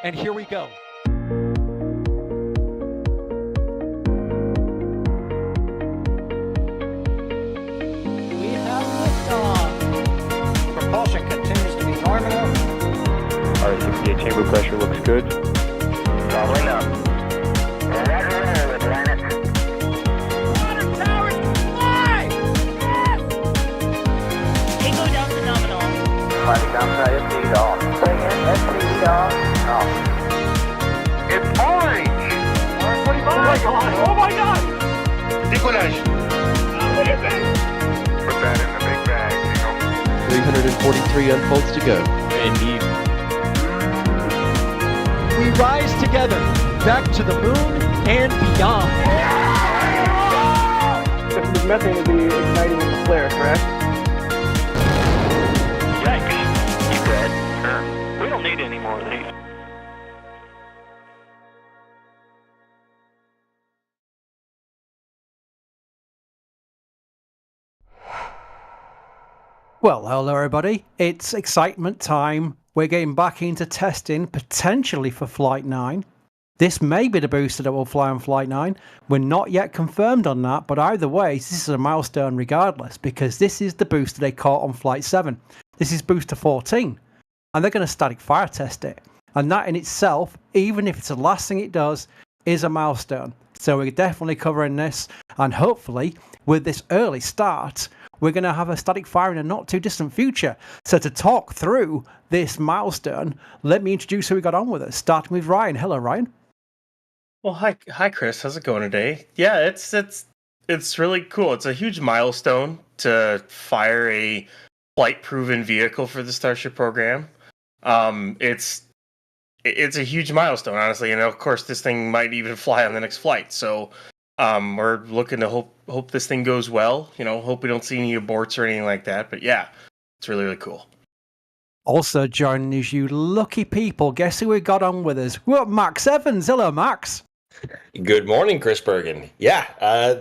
And here we go. We have liftoff. Propulsion continues to be nominal. R68 chamber pressure looks good. Doubling up. Roger, with planet. Water towers, fly! Yes! Tango down to nominal. Flighting down to SPD off. Bring in SPD off. It's orange! R45! Oh my god! Oh my god! Decollage. Look at this! Put that in the big bag, 343 unfolds to go. Indeed. We rise together, back to the moon and beyond. The methane would be igniting in the flare, correct? Yikes. You good? We don't need any more of these. Well, hello everybody. It's excitement time. We're getting back into testing, potentially for Flight 9. This may be the booster that will fly on Flight 9. We're not yet confirmed on that, but either way, this is a milestone regardless, because this is the booster they caught on Flight 7. This is booster 14, and they're going to static fire test it. And that in itself, even if it's the last thing it does, is a milestone. So we're definitely covering this, and hopefully, with this early start, we're going to have a static fire in a not too distant future. So to talk through this milestone, let me introduce who we got on with us, starting with Ryan. Hello, Ryan. Well, hi, Chris. How's it going today? Yeah, it's really cool. It's a huge milestone to fire a flight-proven vehicle for the Starship program. It's a huge milestone, honestly, and of course, this thing might even fly on the next flight. So, we're looking to hope this thing goes well. Hope we don't see any aborts or anything like that. But yeah, it's really, really cool. Also joining us, you lucky people. Guess who we got on with us? We've got Max Evans. Hello, Max. Good morning, Chris Bergen. Yeah,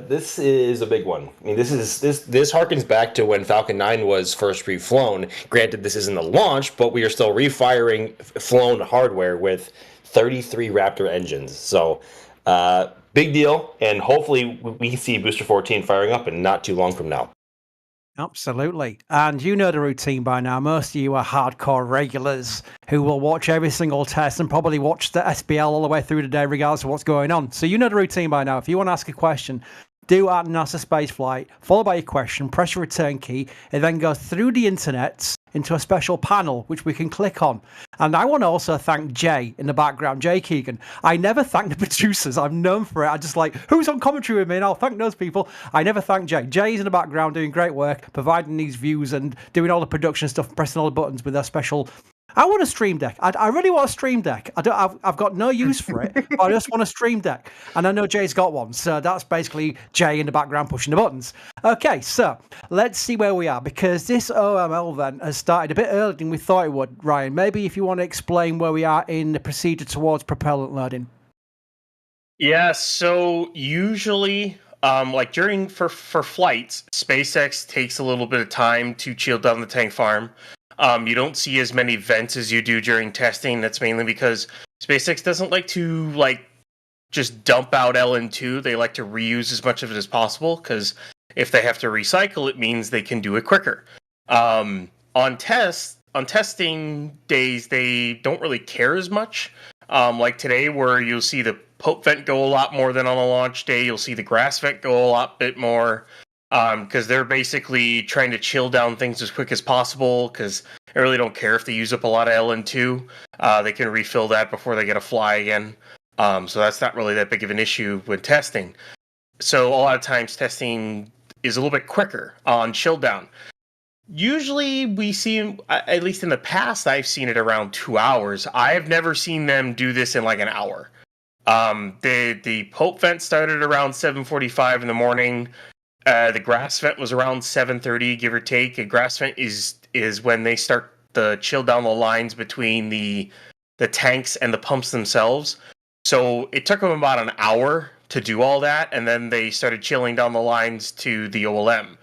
this is a big one. I mean, this harkens back to when Falcon 9 was first reflown. Granted, this isn't a launch, but we are still refiring flown hardware with 33 Raptor engines. So, big deal, and hopefully we see Booster 14 firing up in not too long from now. Absolutely. And you know the routine by now. Most of you are hardcore regulars who will watch every single test and probably watch the SPL all the way through the day regardless of what's going on. So you know the routine by now. If you want to ask a question, do at NASASpaceflight, followed by your question, press your return key. It then goes through the internet into a special panel, which we can click on. And I want to also thank Jay in the background, Jay Keegan. I never thank the producers. I'm known for it. I just like, who's on commentary with me? And I'll thank those people. I never thank Jay. Jay's in the background doing great work, providing these views and doing all the production stuff, pressing all the buttons with a special... I want a stream deck. I really want a stream deck. I've got no use for it, but I just want a stream deck. And I know Jay's got one. So that's basically Jay in the background pushing the buttons. Okay, so let's see where we are, because this OML event has started a bit earlier than we thought it would. Ryan, maybe if you want to explain where we are in the procedure towards propellant loading. Yeah, so usually, for flights, SpaceX takes a little bit of time to chill down the tank farm. You don't see as many vents as you do during testing. That's mainly because SpaceX doesn't like to just dump out LN2. They like to reuse as much of it as possible, because if they have to recycle, it means they can do it quicker. On testing days, they don't really care as much. Like today, where you'll see the pope vent go a lot more than on a launch day. You'll see the grass vent go a lot bit more. Because they're basically trying to chill down things as quick as possible, because they really don't care if they use up a lot of LN2. They can refill that before they get a fly again. So that's not really that big of an issue when testing. So a lot of times testing is a little bit quicker on chill down. Usually we see, at least in the past, I've seen it around 2 hours. I have never seen them do this in like an hour. The pope vent started around 7:45 in the morning. The grass vent was around 7:30, give or take. A grass vent is when they start to chill down the lines between the tanks and the pumps themselves. So it took them about an hour to do all that, and then they started chilling down the lines to the OLM.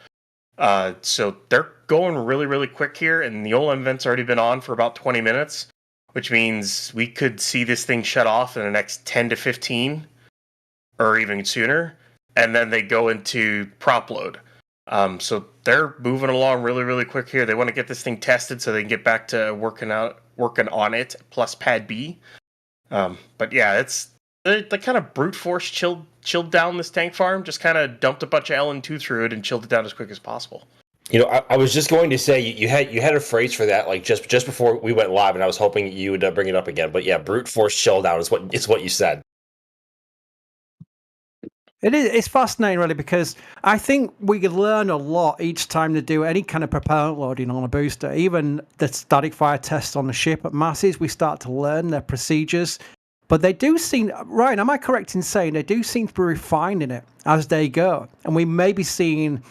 So they're going really, really quick here, and the OLM vent's already been on for about 20 minutes. which means we could see this thing shut off in the next 10 to 15 or even sooner, and then they go into prop load. So they're moving along really, really quick here. They want to get this thing tested so they can get back to working on it, plus Pad B. But yeah, they kind of brute force chilled down this tank farm, just kind of dumped a bunch of LN2 through it and chilled it down as quick as possible. You know, I was just going to say you had a phrase for that, like just before we went live, and I was hoping you would bring it up again. But yeah, brute force chill down is what you said. It's fascinating, really, because I think we could learn a lot each time to do any kind of propellant loading on a booster. Even the static fire tests on the ship at masses, we start to learn their procedures. But they do seem, Ryan, am I correct in saying they do seem to be refining it as they go? And we may be seeing,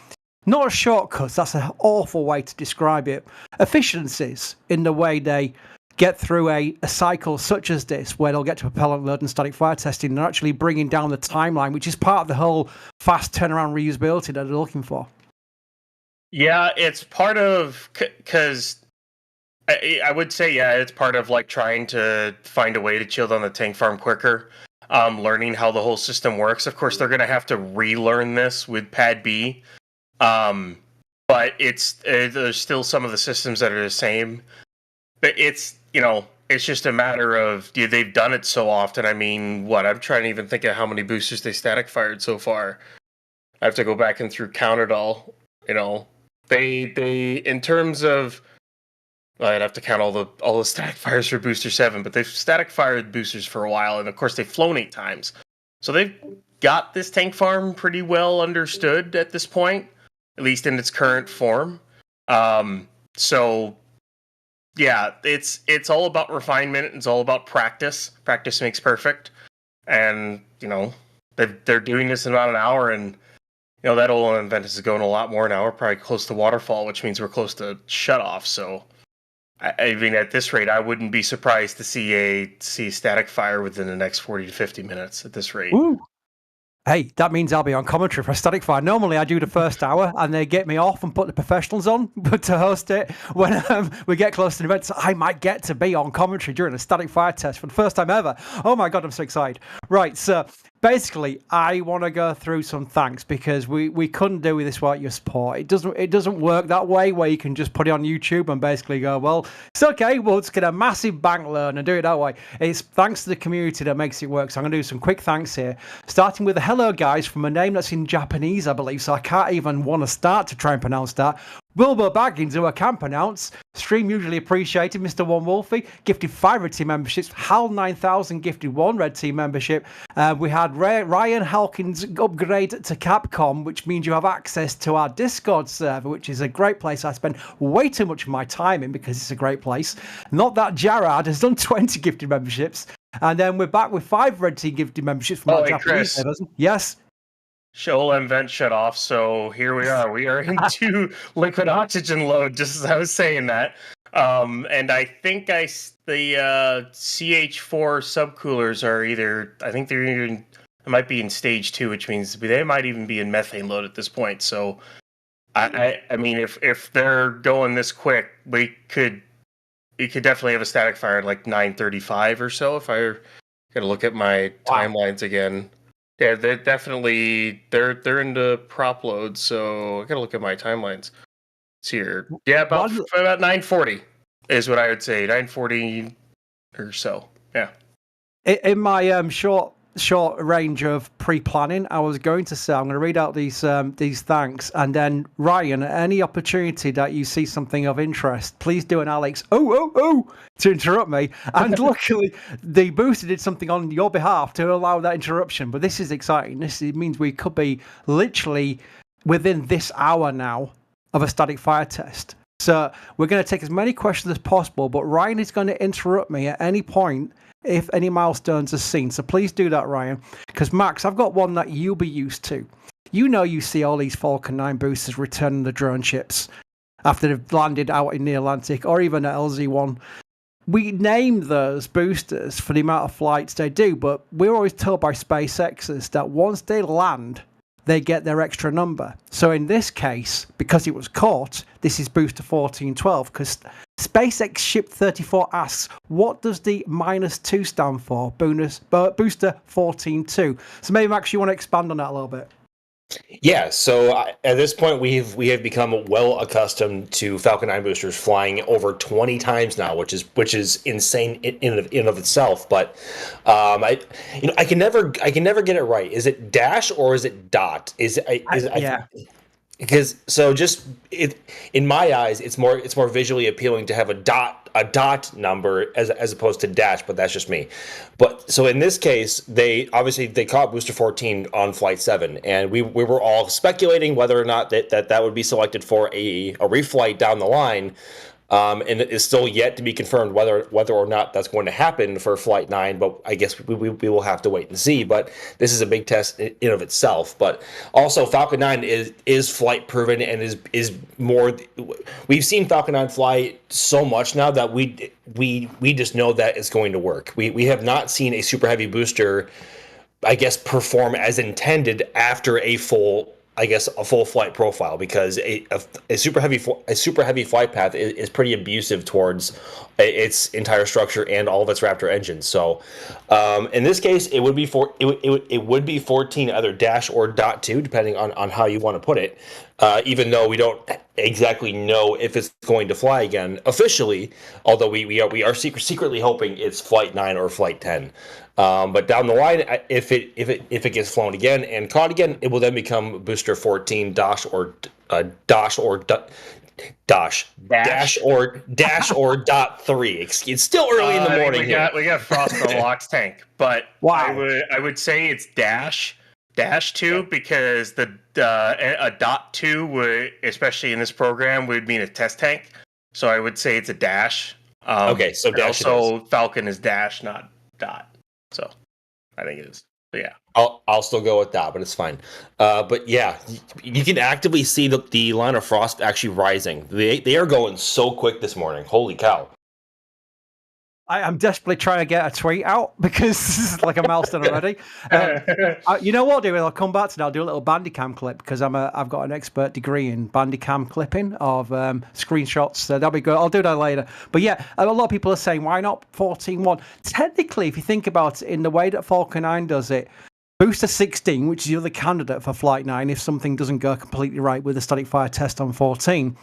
not shortcuts, that's an awful way to describe it, efficiencies in the way they get through a cycle such as this, where they'll get to propellant load and static fire testing, and they're actually bringing down the timeline, which is part of the whole fast turnaround reusability that they're looking for. Yeah, it's part of, because I would say, yeah, it's part of like trying to find a way to chill down the tank farm quicker, learning how the whole system works. Of course, they're going to have to relearn this with Pad B, but there's still some of the systems that are the same. But it's just a matter of they've done it so often. I mean, I'm trying to even think of how many boosters they static fired so far. I have to go back and count it all. They in terms of, I'd have to count all the static fires for Booster 7, but they've static fired boosters for a while, and of course they've flown 8 times. So they've got this tank farm pretty well understood at this point, at least in its current form. So yeah, it's all about refinement. It's all about practice. Practice makes perfect. And, they're doing this in about an hour, and, that old Inventus is going a lot more now. We're probably close to waterfall, which means we're close to shut off. So, I mean, at this rate, I wouldn't be surprised to see a static fire within the next 40 to 50 minutes at this rate. Ooh. Hey, that means I'll be on commentary for a static fire. Normally, I do the first hour, and they get me off and put the professionals on to host it. When we get close to the event, so I might get to be on commentary during a static fire test for the first time ever. Oh my God, I'm so excited. Right, so basically, I want to go through some thanks, because we couldn't do this without your support. It doesn't work that way, where you can just put it on YouTube and basically go, well, it's okay, we'll just get a massive bank loan and do it that way. It's thanks to the community that makes it work. So I'm going to do some quick thanks here, starting with a hello guys from a name that's in Japanese, I believe, so I can't even want to start to try and pronounce that. Wilbur Baggins, who I can pronounce. Stream usually appreciated. Mr. One Wolfie gifted 5 Red Team memberships. Hal 9000 gifted 1 Red Team membership. We had Ryan Halkins upgrade to Capcom, which means you have access to our Discord server, which is a great place I spend way too much of my time in, because it's a great place. Not that Jarrad has done 20 gifted memberships. And then we're back with 5 Red Team gifted memberships from our Japanese servers. Yes. Shoal vent shut off, so here we are. We are into liquid oxygen load, just as I was saying that. And I think the CH4 subcoolers are it might be in stage 2, which means they might even be in methane load at this point. So, I mean, if they're going this quick, we could definitely have a static fire at like 9:35 or so. If I gotta look at my timelines again. Yeah, they're definitely they're into prop load, so I gotta look at my timelines. It's here. Yeah, about 9:40 is what I would say. 9:40 or so. Yeah. In my short range of pre-planning, I was going to say I'm going to read out these thanks, and then Ryan, at any opportunity that you see something of interest, please do an Alex to interrupt me. And luckily, the booster did something on your behalf to allow that interruption. But this is exciting. This means we could be literally within this hour now of a static fire test. So we're going to take as many questions as possible, but Ryan is going to interrupt me at any point if any milestones are seen. So please do that, Ryan. Because Max, I've got one that you'll be used to. You see all these Falcon 9 boosters returning the drone ships after they've landed out in the Atlantic, or even at LZ1. We name those boosters for the amount of flights they do, but we're always told by SpaceXers that once they land, they get their extra number. So in this case, because it was caught, this is booster 1412, because SpaceX Ship 34 asks, what does the -2 stand for? Booster 14-2. So maybe, Max, you want to expand on that a little bit? Yeah, so at this point we have become well accustomed to Falcon 9 boosters flying over 20 times now, which is insane in and of itself. But I can never get it right. Is it dash or is it dot? Yeah. Because in my eyes, it's more visually appealing to have a dot number as opposed to dash, but that's just me. But so in this case, they caught Booster 14 on Flight 7, and we were all speculating whether or not that would be selected for a reflight down the line. And it is still yet to be confirmed whether or not that's going to happen for Flight 9, but I guess we will have to wait and see. But this is a big test in of itself. But also, Falcon 9 is flight proven and is more. We've seen Falcon 9 fly so much now that we just know that it's going to work. We have not seen a super heavy booster, I guess, perform as intended after a full flight profile, because a super heavy flight path is pretty abusive towards its entire structure and all of its Raptor engines. So in this case, it would be 14, either dash or .2, depending on how you want to put it. Even though we don't exactly know if it's going to fly again officially, although we are secretly hoping it's Flight 9 or Flight 10. But down the line, if it gets flown again and caught again, it will then become Booster 14 dash or .3. It's still early in the morning. We got frost on the LOX tank, but wow. I would say it's dash 2, because a .2 would, especially in this program, would mean a test tank. So I would say it's a dash. Okay, so dash. Also, Falcon is dash, not dot. So I think it is. But yeah, I'll still go with that, but it's fine. But yeah, you can actively see the line of frost actually rising. They are going so quick this morning. Holy cow! I'm desperately trying to get a tweet out because this is like a milestone already. You know what I'll do? I'll come back to that. I'll do a little Bandicam clip because I've got an expert degree in Bandicam clipping of screenshots. So that'll be good. I'll do that later. But yeah, a lot of people are saying, why not 14-1? Technically, if you think about it, in the way that Falcon 9 does it, Booster 16, which is the other candidate for Flight 9, if something doesn't go completely right with the static fire test on 14,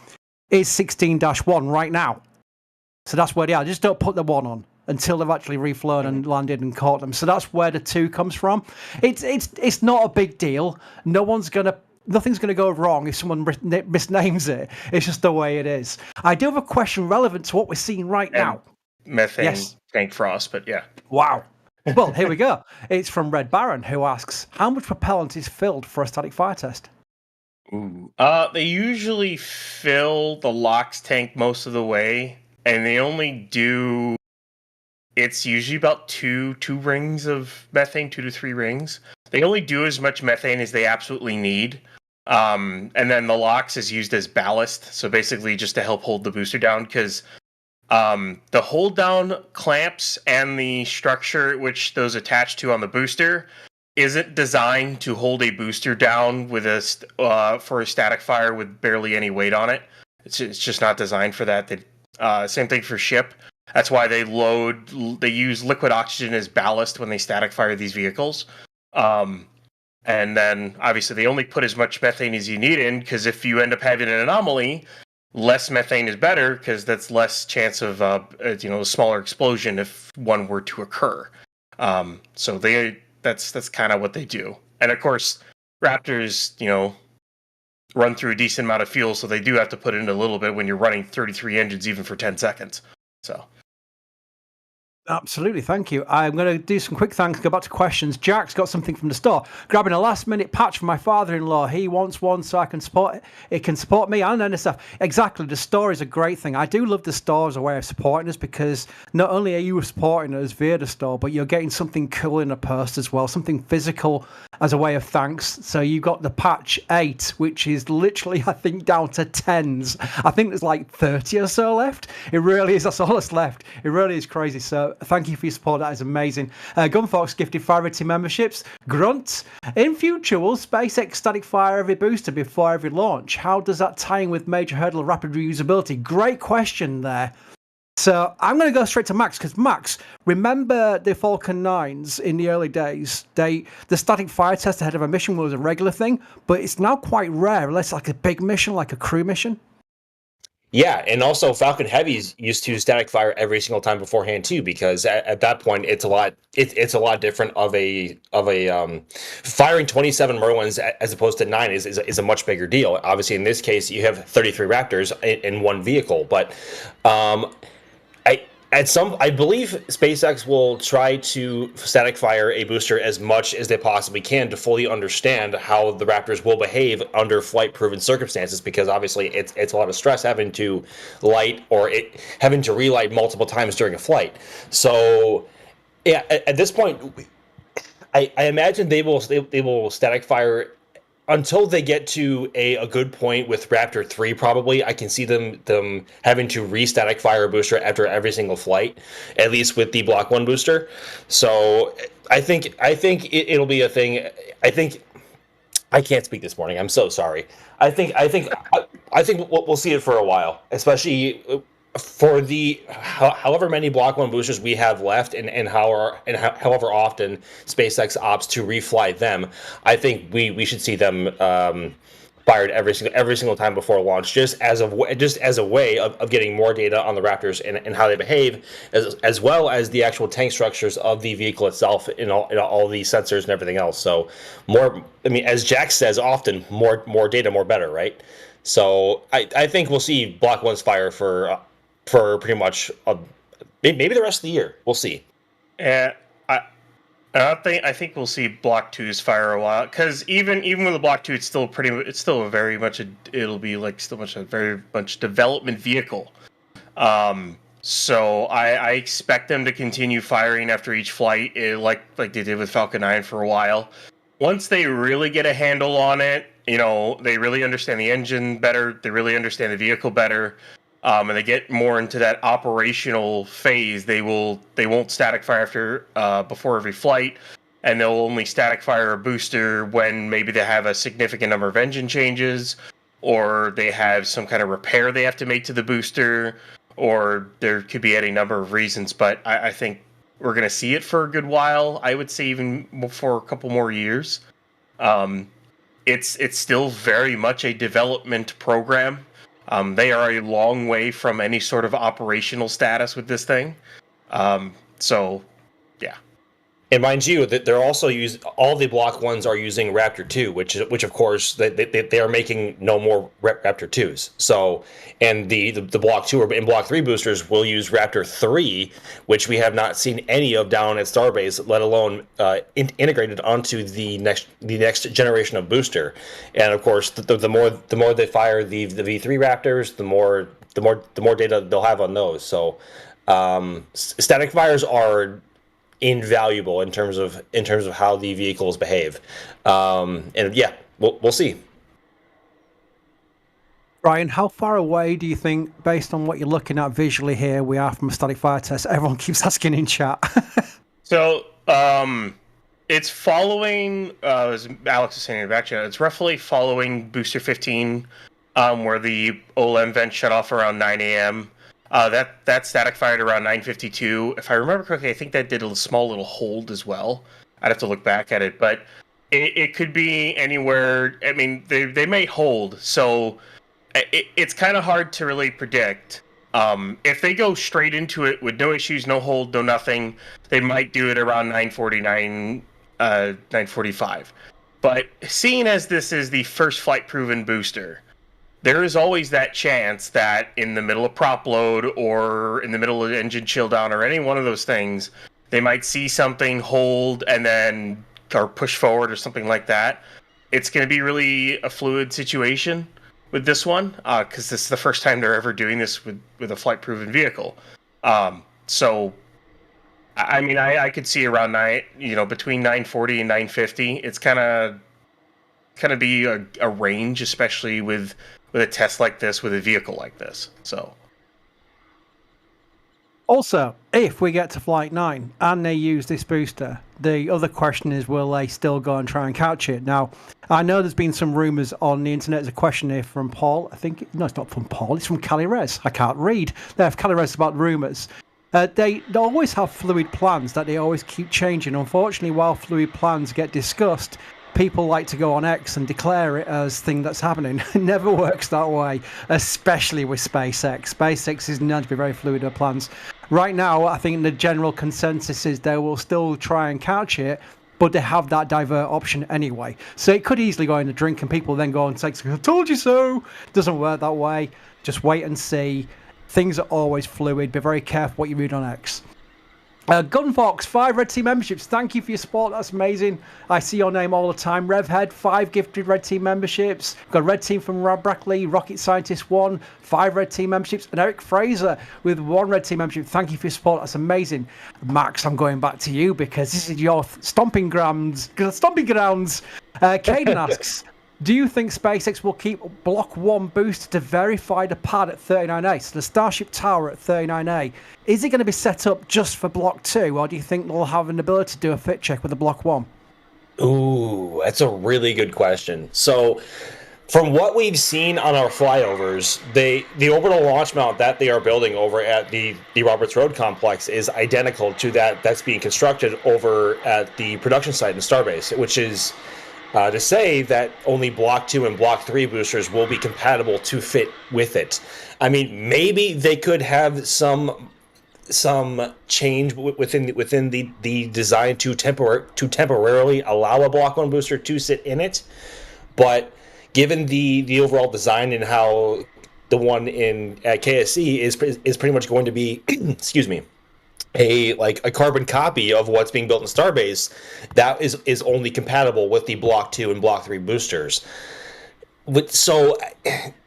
is 16-1 right now. So that's where they are. Just don't put the 1 on until they've actually reflown and landed and caught them. So that's where the 2 comes from. It's not a big deal. Nothing's gonna go wrong if someone misnames it. It's just the way it is. I do have a question relevant to what we're seeing right now. Methane tank frost, but yeah. Wow. Well, here we go. It's from Red Baron, who asks, how much propellant is filled for a static fire test? Ooh. They usually fill the LOX tank most of the way. And they only do, it's usually about two rings of methane, 2 to 3 rings. They only do as much methane as they absolutely need. And then the LOX is used as ballast. So basically just to help hold the booster down, because the hold down clamps and the structure which those attached to on the booster isn't designed to hold a booster down with for a static fire with barely any weight on it. It's just not designed for that. Same thing for ship. That's why they use liquid oxygen as ballast when they static fire these vehicles. And then obviously they only put as much methane as you need in, because if you end up having an anomaly, less methane is better, because that's less chance of a smaller explosion if one were to occur. So that's kind of what they do. And of course, Raptors, run through a decent amount of fuel, so they do have to put in a little bit when you're running 33 engines even for 10 seconds. So Absolutely, thank you. I'm going to do some quick thanks, go back to questions. Jack's got something from the store. Grabbing a last-minute patch for my father-in-law. He wants one so I can support it. It can support me and NSF. Exactly, the store is a great thing. I do love the store as a way of supporting us, because not only are you supporting us via the store, but you're getting something cool in a purse as well, something physical as a way of thanks. So you've got the patch 8, which is literally, I think, down to 10s. I think there's like 30 or so left. It really is. That's all that's left. It really is crazy. So Thank you for your support. That is amazing. Gunfox gifted Fire memberships. Grunt. In future, will SpaceX static fire every booster before every launch? How does that tie in with major hurdle of rapid reusability? Great question there. So I'm going to go straight to Max, because Max, remember the Falcon 9s in the early days? The static fire test ahead of a mission was a regular thing, but it's now quite rare, unless like a big mission, like a crew mission. Yeah, and also Falcon Heavies used to static fire every single time beforehand too, because at that point it's a lot different of a firing 27 Merlins as opposed to 9 is a much bigger deal. Obviously, in this case, you have 33 Raptors in one vehicle, but I believe SpaceX will try to static fire a booster as much as they possibly can to fully understand how the Raptors will behave under flight-proven circumstances, because obviously it's a lot of stress having to having to relight multiple times during a flight. So, yeah, at this point, I imagine they will static fire until they get to a good point with Raptor 3, probably. I can see them having to re-static fire a booster after every single flight, at least with the Block 1 booster. So I think it'll be a thing. I can't speak this morning. I'm so sorry. I think we'll see it for a while, especially for the however many Block 1 boosters we have left, and however often SpaceX opts to refly them. I think we should see them fired every single time before launch, just as a way of getting more data on the Raptors and how they behave, as well as the actual tank structures of the vehicle itself, in all the sensors and everything else. So as Jack says often, more data, more better, right? So I think we'll see Block 1's fire for pretty much maybe the rest of the year. We'll see. Yeah, I think we'll see Block 2's fire a while, because even with the Block 2, it'll be like still much a very much development vehicle. So I expect them to continue firing after each flight, like they did with Falcon 9 for a while. Once they really get a handle on it, they really understand the engine better, they really understand the vehicle better. And they get more into that operational phase, they won't static fire before every flight, and they'll only static fire a booster when maybe they have a significant number of engine changes, or they have some kind of repair they have to make to the booster, or there could be any number of reasons. But I think we're going to see it for a good while. I would say even for a couple more years. It's still very much a development program. They are a long way from any sort of operational status with this thing. So, yeah. And mind you, that they're also all the Block 1s are using Raptor 2, which of course they are making no more Raptor 2s. So, and the Block 2 and Block 3 boosters will use Raptor 3, which we have not seen any of down at Starbase, let alone integrated onto the next generation of booster. And of course, the more they fire the V3 Raptors, the more data they'll have on those. So, static fires are invaluable in terms of how the vehicles behave, and yeah, we'll see. Ryan, how far away do you think, based on what you're looking at visually here, we are from a static fire test? Everyone keeps asking in chat. So it's following, as Alex is saying in the back chat, it's roughly following booster 15, where the OLM vent shut off around 9 a.m. That static fired around 9:52. If I remember correctly, I think that did a small little hold as well. I'd have to look back at it, but it could be anywhere. I mean, they may hold, so it's kind of hard to really predict. If they go straight into it with no issues, no hold, no nothing, they might do it around 9:49, 9:45. But seeing as this is the first flight-proven booster, there is always that chance that in the middle of prop load or in the middle of engine chill down or any one of those things, they might see something hold and then or push forward or something like that. It's going to be really a fluid situation with this one, because this is the first time they're ever doing this with a flight-proven vehicle. So, I mean, I could see around between 9:40 and 9:50. It's kind of be a range, especially with a test like this, with a vehicle like this. So, Also, if we get to Flight 9 and they use this booster, the other question is, will they still go and try and catch it? Now, I know there's been some rumours on the internet. There's a question here from Paul. No, it's not from Paul. It's from Calirez. I can't read. They have Calirez about rumours. They always have fluid plans that they always keep changing. Unfortunately, while fluid plans get discussed, people like to go on X and declare it as thing that's happening. It never works that way, especially with SpaceX. SpaceX is known to be very fluid with plans. Right now, I think the general consensus is they will still try and catch it, but they have that divert option anyway. So it could easily go in the drink and people then go and say, I told you so. It doesn't work that way. Just wait and see. Things are always fluid. Be very careful what you read on X. Gunfox, 5 Red Team memberships. Thank you for your support. That's amazing. I see your name all the time. Revhead, 5 gifted Red Team memberships. We've got Red Team from Rob Brackley, Rocket Scientist 1, 5 Red Team memberships. And Eric Fraser with 1 Red Team membership. Thank you for your support. That's amazing. Max, I'm going back to you because this is your stomping grounds. Caden asks, do you think SpaceX will keep Block 1 booster to verify the pad at 39A, so the Starship Tower at 39A? Is it going to be set up just for Block 2, or do you think they'll have an ability to do a fit check with the Block 1? Ooh, that's a really good question. So, from what we've seen on our flyovers, the orbital launch mount that they are building over at the Roberts Road complex is identical to that's being constructed over at the production site in Starbase, which is to say that only Block 2 and Block 3 boosters will be compatible to fit with it. I mean, maybe they could have some change within the design to temporarily allow a Block 1 booster to sit in it, but given the overall design and how the one at KSC is pretty much going to be, excuse me, a carbon copy of what's being built in Starbase, that is only compatible with the Block 2 and Block 3 boosters. So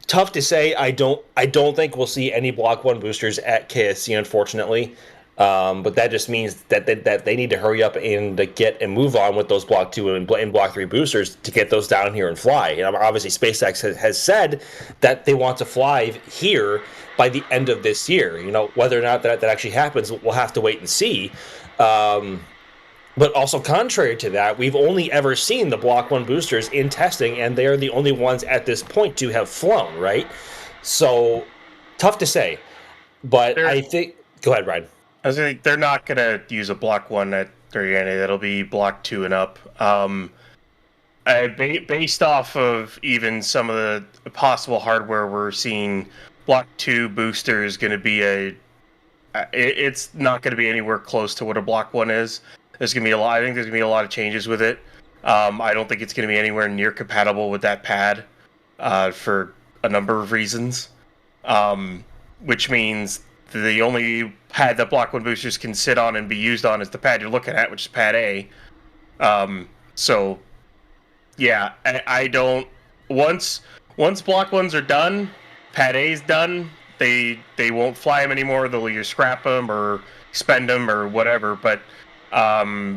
tough to say. I don't think we'll see any Block 1 boosters at KSC, unfortunately. But that just means that they need to hurry up and get and move on with those Block 2 and Block 3 boosters to get those down here and fly. And obviously, SpaceX has said that they want to fly here by the end of this year. Whether or not that actually happens, we'll have to wait and see. But also contrary to that, we've only ever seen the Block 1 boosters in testing, and they are the only ones at this point to have flown, right? So, tough to say. But I think... Go ahead, Ryan. I was going to think they're not going to use a Block 1 at Ariane. That'll be Block 2 and up. Based off of even some of the possible hardware we're seeing, Block 2 booster is going to be it's not going to be anywhere close to what a Block 1 is. There's going to be I think there's going to be a lot of changes with it. I don't think it's going to be anywhere near compatible with that pad for a number of reasons, which means the only pad that Block 1 boosters can sit on and be used on is the pad you're looking at, which is Pad A. So, yeah, I don't... Once Block 1s are done, Pad A's done, they won't fly them anymore. They'll either scrap them or expend them or whatever, but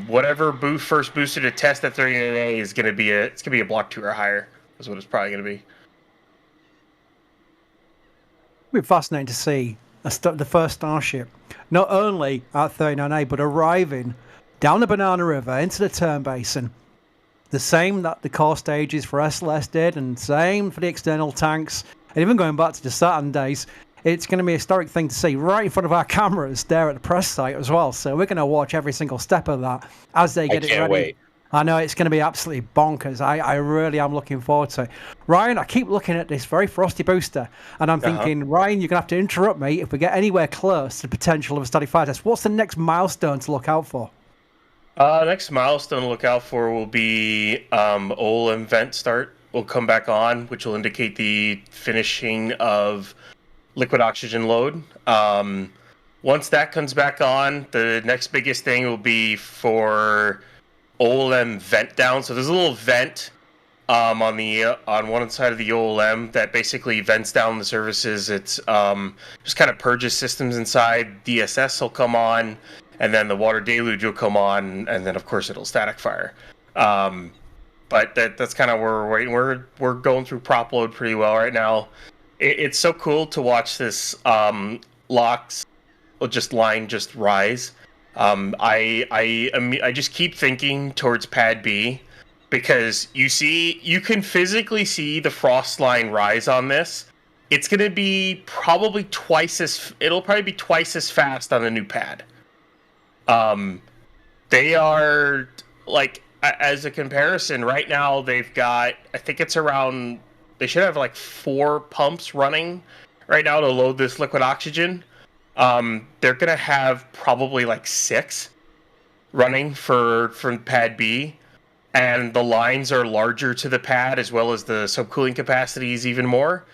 whatever first booster to test at 39A is going to be a Block 2 or higher, is what it's probably going to be. It'll be fascinating to see the first Starship, not only at 39A, but arriving down the Banana River into the Turn Basin. The same that the core stages for SLS did, and same for the external tanks, and even going back to the Saturn days. It's going to be a historic thing to see right in front of our cameras there at the press site as well. So we're going to watch every single step of that as they get it ready. I can't wait. I know it's going to be absolutely bonkers. I really am looking forward to it. Ryan, I keep looking at this very frosty booster, and I'm thinking, Ryan, you're going to have to interrupt me if we get anywhere close to the potential of a static fire test. What's the next milestone to look out for? Next milestone to look out for will be OLM vent start will come back on, which will indicate the finishing of liquid oxygen load. Once that comes back on, the next biggest thing will be for OLM vent down. So there's a little vent on one side of the OLM that basically vents down the surfaces. It's just kind of purges systems inside. DSS will come on, and then the water deluge will come on, and then of course it'll static fire. But that's kind of where we're waiting. We're going through prop load pretty well right now. It's so cool to watch this LOX line just rise. I just keep thinking towards pad B, because you can physically see the frost line rise on this. It's going to be probably twice as fast on the new pad. They are, like, as a comparison, right now they've got, I think it's around, they should have like 4 pumps running right now to load this liquid oxygen. They're going to have probably like 6 running for pad B, and the lines are larger to the pad, as well as the subcooling capacities even more.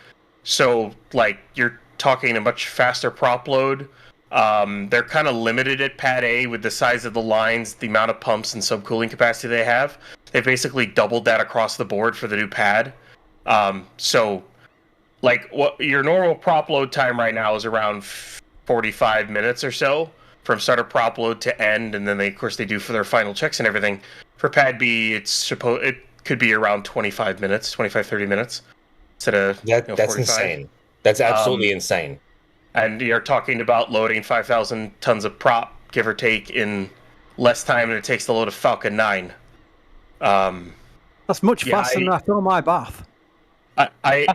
So, like, you're talking a much faster prop load. They're kind of limited at pad A with the size of the lines, the amount of pumps and subcooling capacity they have. They basically doubled that across the board for the new pad. So, like, what your normal prop load time right now is around 45 minutes or so from start of prop load to end, and then they do for their final checks and everything. For pad B, it could be around 25 minutes, 30 minutes instead of that's 45. insane. That's absolutely insane. And you're talking about loading 5,000 tons of prop, give or take, in less time than it takes to load a Falcon 9. That's much faster than I fill my bath. I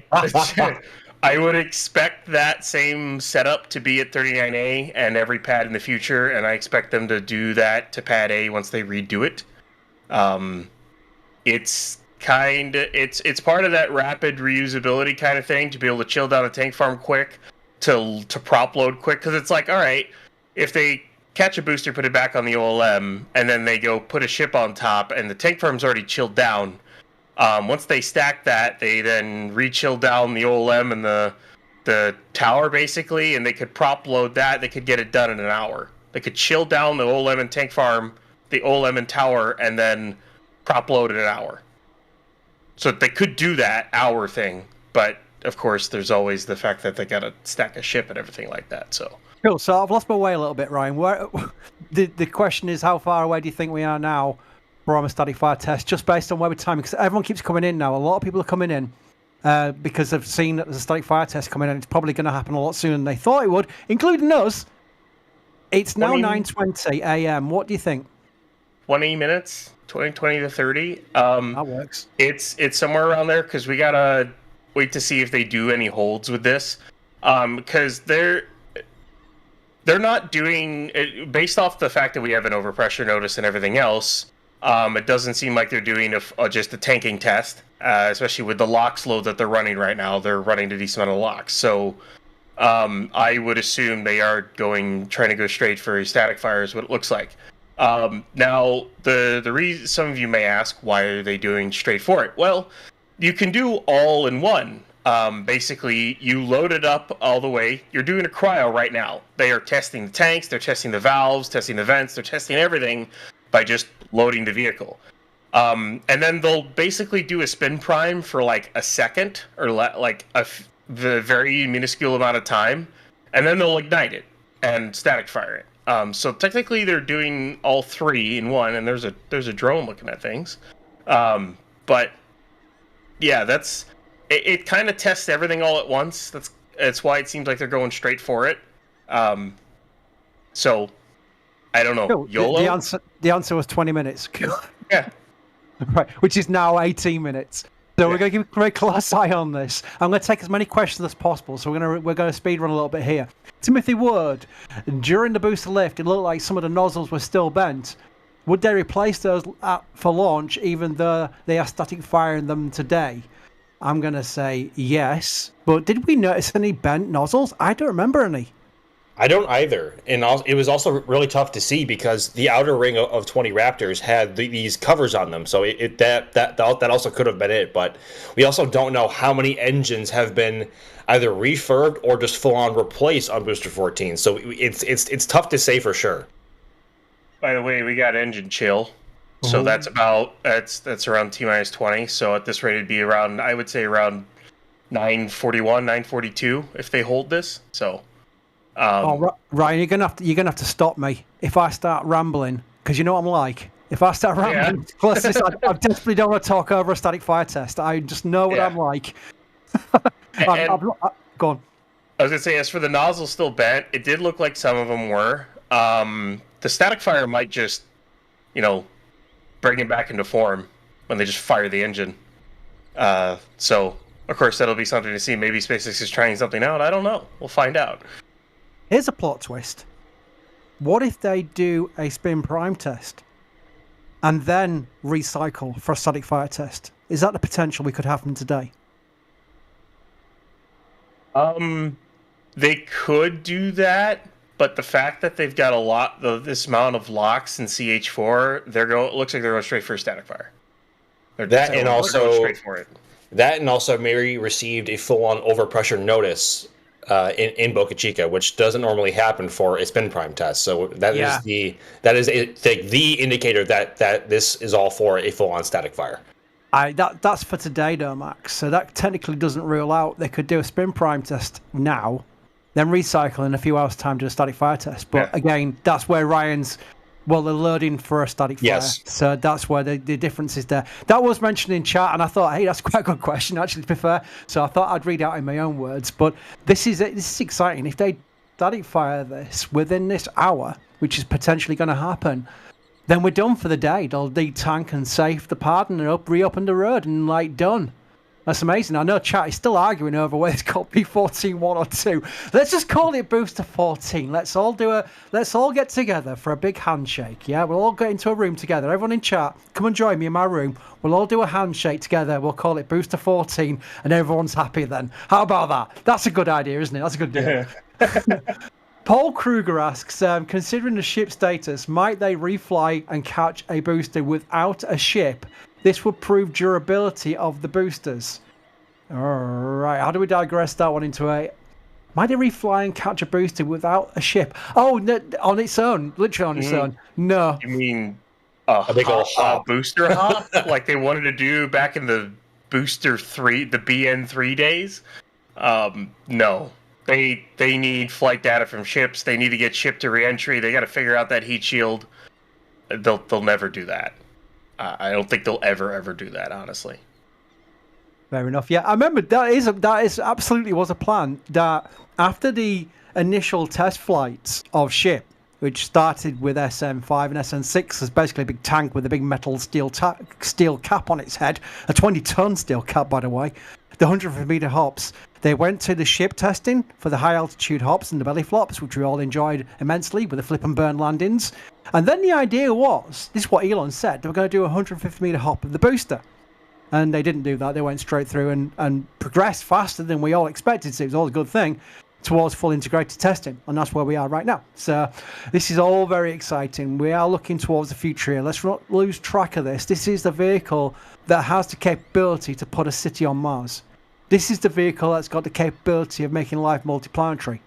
would expect that same setup to be at 39A and every pad in the future, and I expect them to do that to pad A once they redo it. It's part of that rapid reusability kind of thing, to be able to chill down a tank farm quick, to prop load quick, because it's like, all right, if they catch a booster, put it back on the OLM, and then they go put a ship on top, and the tank farm's already chilled down. Once they stack that, they then re-chill down the OLM and the tower, basically, and they could prop load that. They could get it done in an hour. They could chill down the OLM and tank farm, the OLM and tower, and then prop load in an hour. So they could do that hour thing, but of course, there's always the fact that they got to stack a ship and everything like that. So cool. So I've lost my way a little bit, Ryan. The question is, how far away do you think we are now from a static fire test, just based on where we're timing? Because everyone keeps coming in now. A lot of people are coming in because they've seen that there's a static fire test coming in. It's probably going to happen a lot sooner than they thought it would, including us. It's now 9:20 a.m. What do you think? 20 minutes, 20 to 30. That works. It's somewhere around there, because we gotta wait to see if they do any holds with this, because they're not doing it, based off the fact that we have an overpressure notice and everything else. It doesn't seem like they're doing just a tanking test, especially with the LOX load that they're running right now. They're running a decent amount of LOX, so I would assume they are trying to go straight for a static fire, is what it looks like. Now, the reason some of you may ask, why are they doing straight for it? Well, you can do all in one. Basically, you load it up all the way. You're doing a cryo right now. They are testing the tanks, they're testing the valves, testing the vents, they're testing everything by just loading the vehicle. And then they'll basically do a spin prime for like a second, or the very minuscule amount of time, and then they'll ignite it and static fire it. So technically they're doing all 3 in one, and there's a drone looking at things. But yeah, it kind of tests everything all at once. That's why it seems like they're going straight for it. So I don't know. Cool. YOLO? The answer was 20 minutes. Yeah. Right, which is now 18 minutes. So we're going to keep a very close eye on this. I'm going to take as many questions as possible, so we're going to speed run a little bit here. Timothy Ward, during the booster lift, it looked like some of the nozzles were still bent. Would they replace those for launch, even though they are static firing them today? I'm going to say yes. But did we notice any bent nozzles? I don't remember any. I don't either. And it was also really tough to see, because the outer ring of 20 Raptors had these covers on them. So that also could have been it. But we also don't know how many engines have been either refurbed or just full on replaced on Booster 14. So it's tough to say for sure. By the way, we got engine chill. So that's around T-minus 20. So at this rate, it'd be around, I would say, around 941, 942 if they hold this. So Ryan, you're gonna have to stop me if I start rambling, because you know what I'm like. If I start rambling, close to this, I definitely don't want to talk over a static fire test. I just know what I'm like. Go on. I was gonna say, as for the nozzle still bent, it did look like some of them were. The static fire might just, bring it back into form when they just fire the engine. So, of course, that'll be something to see. Maybe SpaceX is trying something out. I don't know. We'll find out. Here's a plot twist. What if they do a spin prime test and then recycle for a static fire test? Is that the potential we could happen today? They could do that, but the fact that they've got this amount of locks in CH4, it looks like they're going straight for a static fire. They're going straight for it. That and also Mary received a full-on overpressure notice in Boca Chica, which doesn't normally happen for a spin prime test. So that is the indicator that this is all for a full-on static fire. That's for today, though, Max. So that technically doesn't rule out they could do a spin prime test now, then recycle in a few hours' time to do a static fire test. But again, that's where they're loading for a static fire. Yes. So that's where the difference is there. That was mentioned in chat, and I thought, hey, that's quite a good question, actually, to be fair. So I thought I'd read out in my own words. But this is exciting. If they static fire this within this hour, which is potentially going to happen, then we're done for the day. They'll de-tank and safe the pad and reopen the road and done. That's amazing. I know chat is still arguing over whether it's called B14 1 or 2. Let's just call it Booster 14. Let's all get together for a big handshake. Yeah, we'll all get into a room together. Everyone in chat, come and join me in my room. We'll all do a handshake together. We'll call it Booster 14 and everyone's happy then. How about that? That's a good idea, isn't it? That's a good deal. Paul Kruger asks, considering the ship status, might they refly and catch a booster without a ship? This would prove durability of the boosters. All right, how do we digress that one into a... Might they refly and catch a booster without a ship? Oh, no, on its own, literally on its own. No. You mean a big old booster hop, like they wanted to do back in the Booster 3, the BN3 days? No. They need flight data from ships. They need to get ship to reentry. They got to figure out that heat shield. They'll never do that. I don't think they'll ever do that, honestly. Fair enough. Yeah, I remember that is absolutely was a plan that after the initial test flights of ship, which started with SM5 and SM6 as basically a big tank with a big metal steel cap on its head, a 20-ton steel cap, by the way, the 150-meter hops. They went to the ship testing for the high-altitude hops and the belly flops, which we all enjoyed immensely with the flip and burn landings. And then the idea was, this is what Elon said, they were going to do a 150-meter hop of the booster. And they didn't do that. They went straight through and progressed faster than we all expected to. It was all a good thing towards full integrated testing. And that's where we are right now. So this is all very exciting. We are looking towards the future here. Let's not lose track of this. This is the vehicle that has the capability to put a city on Mars. This is the vehicle that's got the capability of making life multiplanetary.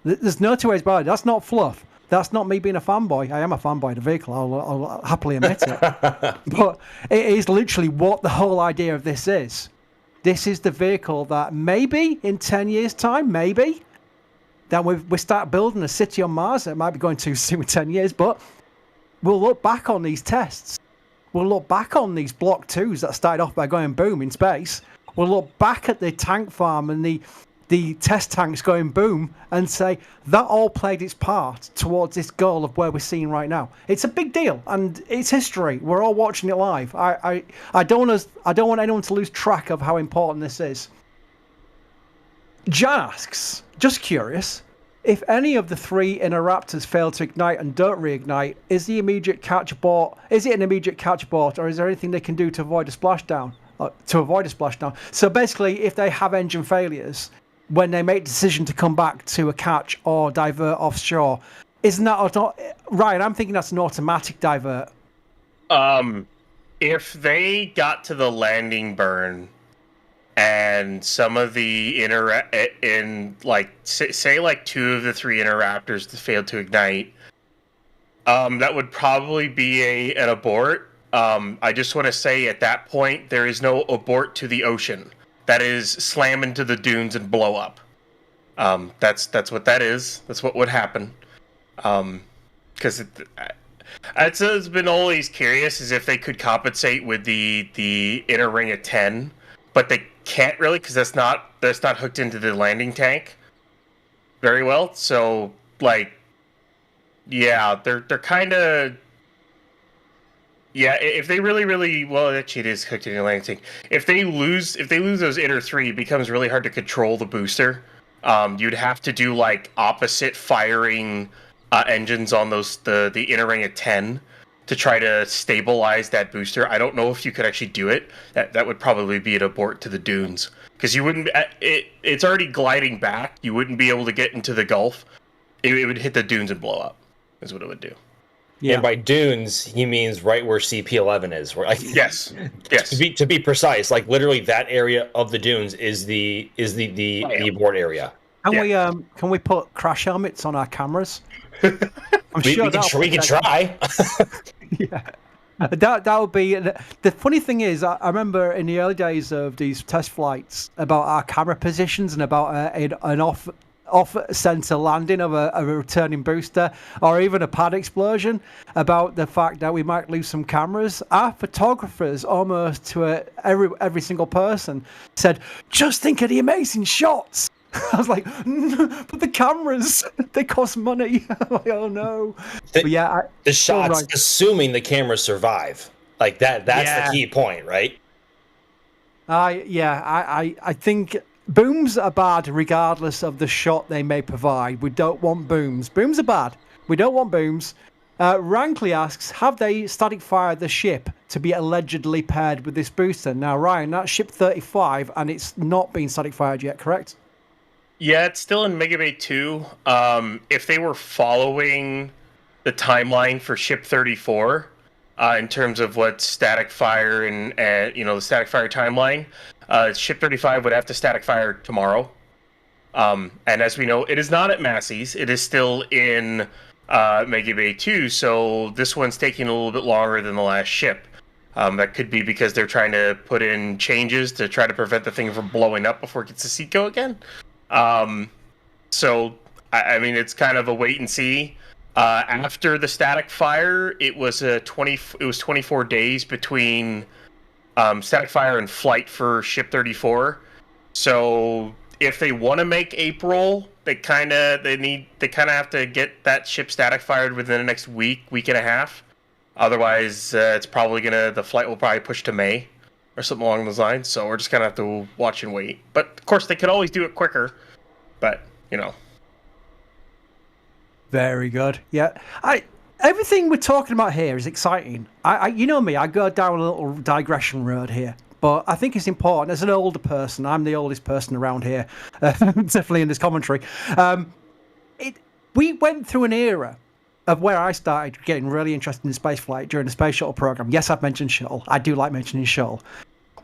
There's no two ways about it. That's not fluff. That's not me being a fanboy. I am a fanboy of the vehicle. I'll happily admit it. But it is literally what the whole idea of this is. This is the vehicle that maybe in 10 years' time, that we start building a city on Mars. It might be going too soon in 10 years, but we'll look back on these tests. We'll look back on these Block 2s that started off by going boom in space. We'll look back at the tank farm and the test tanks going boom and say that all played its part towards this goal of where we're seeing right now. It's a big deal and it's history. We're all watching it live. I don't want anyone to lose track of how important this is. Jan asks, just curious, if any of the 3 Interraptors fail to ignite and don't reignite, is it an immediate catch abort, or is there anything they can do to avoid a splashdown? So basically, if they have engine failures, when they make the decision to come back to a catch or divert offshore, isn't that Ryan? I'm thinking that's an automatic divert. If they got to the landing burn and some of the say 2 of the 3 Interraptors failed to ignite, that would probably be an abort. I just want to say at that point, there is no abort to the ocean. That is slam into the dunes and blow up. That's what that is. That's what would happen. Because it's been always curious as if they could compensate with the inner ring of 10, but they can't really because that's not hooked into the landing tank. very well. So, like, yeah, they're kind of. Yeah, if they really well, actually, it is cooked in the Atlantic. If they lose those inner three, it becomes really hard to control the booster. You'd have to do like opposite firing engines on the inner ring of 10 to try to stabilize that booster. I don't know if you could actually do it. That would probably be an abort to the dunes because you wouldn't. It's already gliding back. You wouldn't be able to get into the Gulf. It would hit the dunes and blow up. Is what it would do. Yeah. And by dunes, he means right where CP11 is. Where, like, yes. To be precise, like literally that area of the dunes is the abort area. Can we put crash helmets on our cameras? We can try. Yeah. That would be the funny thing is I remember in the early days of these test flights about our camera positions and about an off-center landing of a returning booster or even a pad explosion, about the fact that we might lose some cameras. Our photographers, almost to every single person, said, just think of the amazing shots. I was like, but the cameras, they cost money. I'm like, oh no. But yeah, the shots, assuming the cameras survive, like that's the key point, right? I think booms are bad regardless of the shot they may provide. We don't want booms. Booms are bad. We don't want booms. Rankley asks, have they static fired the ship to be allegedly paired with this booster? Now, Ryan, that's ship 35, and it's not been static fired yet, correct? Yeah, it's still in Mega Bay 2. If they were following the timeline for ship 34, in terms of what static fire and the static fire timeline, ship 35 would have to static fire tomorrow. And as we know, it is not at Massey's. It is still in Mega Bay 2, so this one's taking a little bit longer than the last ship. That could be because they're trying to put in changes to try to prevent the thing from blowing up before it gets to Seco again. So, I mean, it's kind of a wait and see. After the static fire, it was 24 days between static fire and flight for ship 34. So if they want to make April, they kind of have to get that ship static fired within the next week and a half. Otherwise, the flight will probably push to May or something along those lines. So we're just gonna have to watch and wait. But of course, they could always do it quicker. But Very good. Yeah, everything we're talking about here is exciting. You know me, I go down a little digression road here, but I think it's important. As an older person, I'm the oldest person around here, definitely in this commentary. We went through an era of where I started getting really interested in spaceflight during the space shuttle program. Yes, I've mentioned shuttle. I do like mentioning shuttle.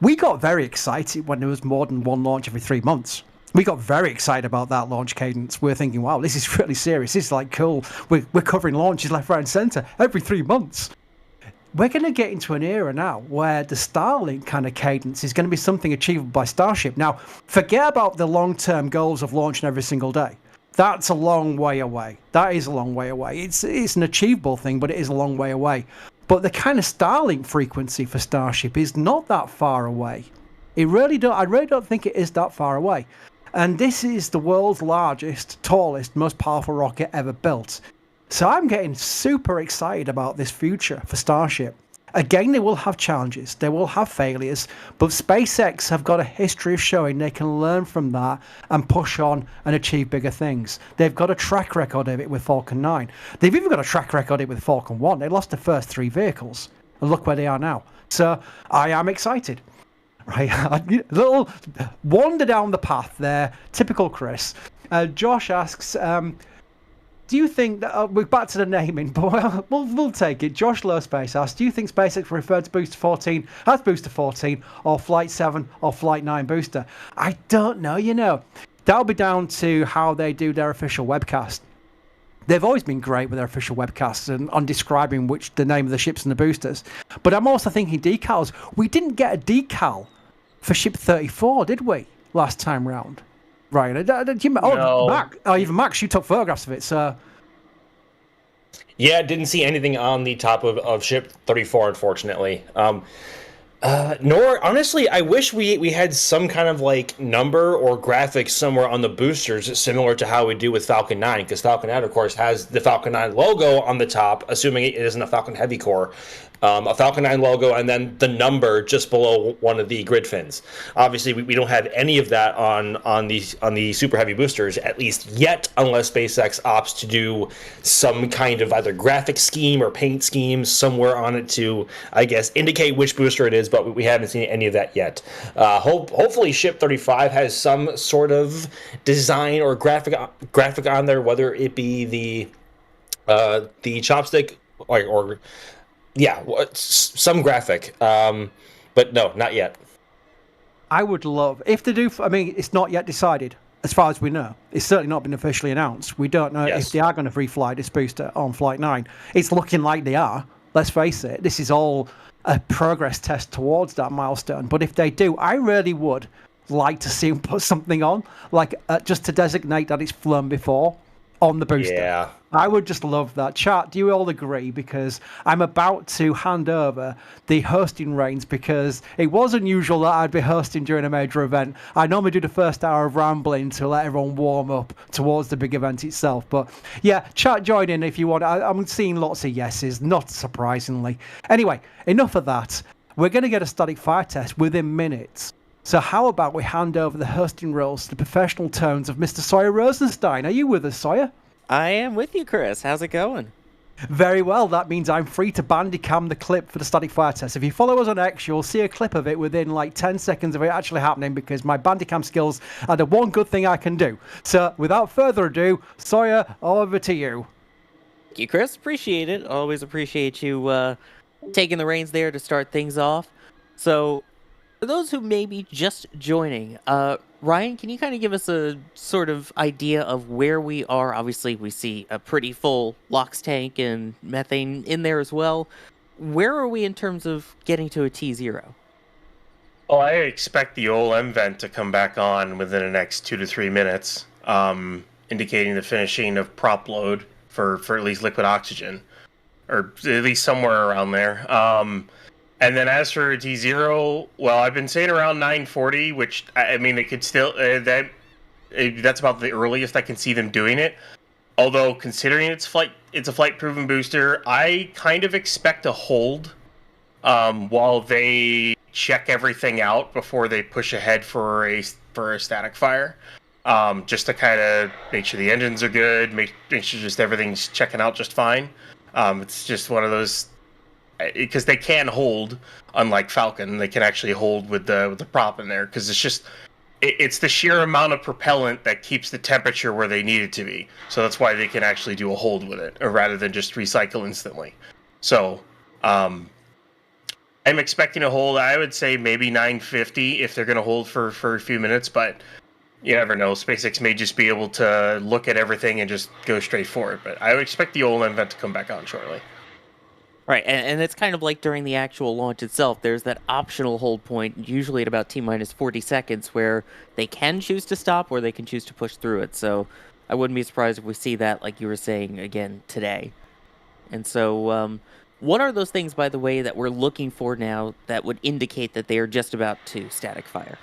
We got very excited when there was more than one launch every 3 months. We got very excited about that launch cadence. We're thinking, wow, this is really serious. This is like cool. We're covering launches left, right, and center every 3 months. We're going to get into an era now where the Starlink kind of cadence is going to be something achievable by Starship. Now, forget about the long-term goals of launching every single day. That's a long way away. That is a long way away. It's an achievable thing, but it is a long way away. But the kind of Starlink frequency for Starship is not that far away. I really don't think it is that far away. And this is the world's largest, tallest, most powerful rocket ever built. So I'm getting super excited about this future for Starship. Again, they will have challenges, they will have failures, but SpaceX have got a history of showing they can learn from that and push on and achieve bigger things. They've got a track record of it with Falcon 9. They've even got a track record of it with Falcon 1. They lost the first 3 vehicles, and look where they are now. So I am excited. Right, a little wander down the path there. Typical Chris. Josh asks, do you think that we're back to the naming, but we'll take it. Josh Lowspace asks, do you think SpaceX will refer to Booster 14 as Booster 14 or Flight 7 or Flight 9 booster? I don't know. That'll be down to how they do their official webcast. They've always been great with their official webcasts and on describing the name of the ships and the boosters. But I'm also thinking decals. We didn't get a decal for ship 34, did we, last time round? Right. No. Even Max, you took photographs of it, so... Yeah, didn't see anything on the top of ship 34, unfortunately. Nor honestly, I wish we had some kind of like number or graphic somewhere on the boosters, similar to how we do with Falcon 9, because Falcon 9, of course, has the Falcon 9 logo on the top, assuming it isn't a Falcon Heavy core, a Falcon 9 logo, and then the number just below one of the grid fins. Obviously, we don't have any of that on the Super Heavy boosters, at least yet, unless SpaceX opts to do some kind of either graphic scheme or paint scheme somewhere on it to, I guess, indicate which booster it is, but we haven't seen any of that yet. Hopefully Ship 35 has some sort of design or graphic on there, whether it be the chopstick or some graphic. But no, not yet. I would love, if they do, I mean, it's not yet decided, as far as we know. It's certainly not been officially announced. We don't know if they are going to refly this booster on Flight 9. It's looking like they are. Let's face it, this is all a progress test towards that milestone. But if they do, I really would like to see them put something on, like just to designate that it's flown before on the booster. Yeah. I would just love that. Chat, do you all agree? Because I'm about to hand over the hosting reins, because it was unusual that I'd be hosting during a major event. I normally do the first hour of rambling to let everyone warm up towards the big event itself. But yeah, chat, join in if you want. I'm seeing lots of yeses, not surprisingly. Anyway, enough of that. We're going to get a static fire test within minutes. So how about we hand over the hosting roles to the professional tones of Mr. Sawyer Rosenstein? Are you with us, Sawyer? I am with you, Chris. How's it going? Very well. That means I'm free to bandicam the clip for the static fire test. If you follow us on X, you'll see a clip of it within like 10 seconds of it actually happening, because my bandicam skills are the one good thing I can do. So without further ado, Sawyer, over to you. Thank you, Chris. Appreciate it. Always appreciate you taking the reins there to start things off. So for those who may be just joining, Ryan, can you kind of give us a sort of idea of where we are? Obviously, we see a pretty full LOX tank and methane in there as well. Where are we in terms of getting to a T0? Oh, I expect the OLM vent to come back on within the next 2 to 3 minutes, indicating the finishing of prop load for at least liquid oxygen, or at least somewhere around there. And then as for T0, well, I've been saying around 940, which, I mean, it could still, that's about the earliest I can see them doing it. Although, considering it's a flight-proven booster, I kind of expect a hold while they check everything out before they push ahead for a static fire. Just to kind of make sure the engines are good, make sure just everything's checking out just fine. It's just one of those, because they can hold, unlike Falcon, they can actually hold with the prop in there, because it's the sheer amount of propellant that keeps the temperature where they need it to be. So that's why they can actually do a hold with it, or rather than just recycle instantly. So I'm expecting a hold. I would say maybe 950 if they're going to hold for a few minutes, but you never know. SpaceX may just be able to look at everything and just go straight for it. But I would expect the OLM vent to come back on shortly. Right, and it's kind of like during the actual launch itself, there's that optional hold point, usually at about T-minus 40 seconds, where they can choose to stop or they can choose to push through it. So I wouldn't be surprised if we see that, like you were saying, again today. And so what are those things, by the way, that we're looking for now that would indicate that they are just about to static fire?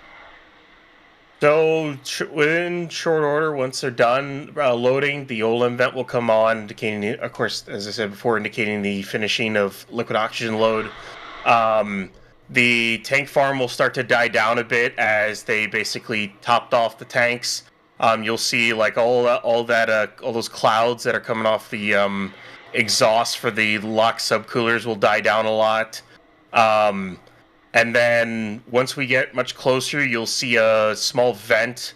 So within short order, once they're done loading, the OLM vent will come on, indicating, of course, as I said before, indicating the finishing of liquid oxygen load. The tank farm will start to die down a bit as they basically topped off the tanks. You'll see like all those clouds that are coming off the exhaust for the LOX subcoolers will die down a lot. And then once we get much closer, you'll see a small vent.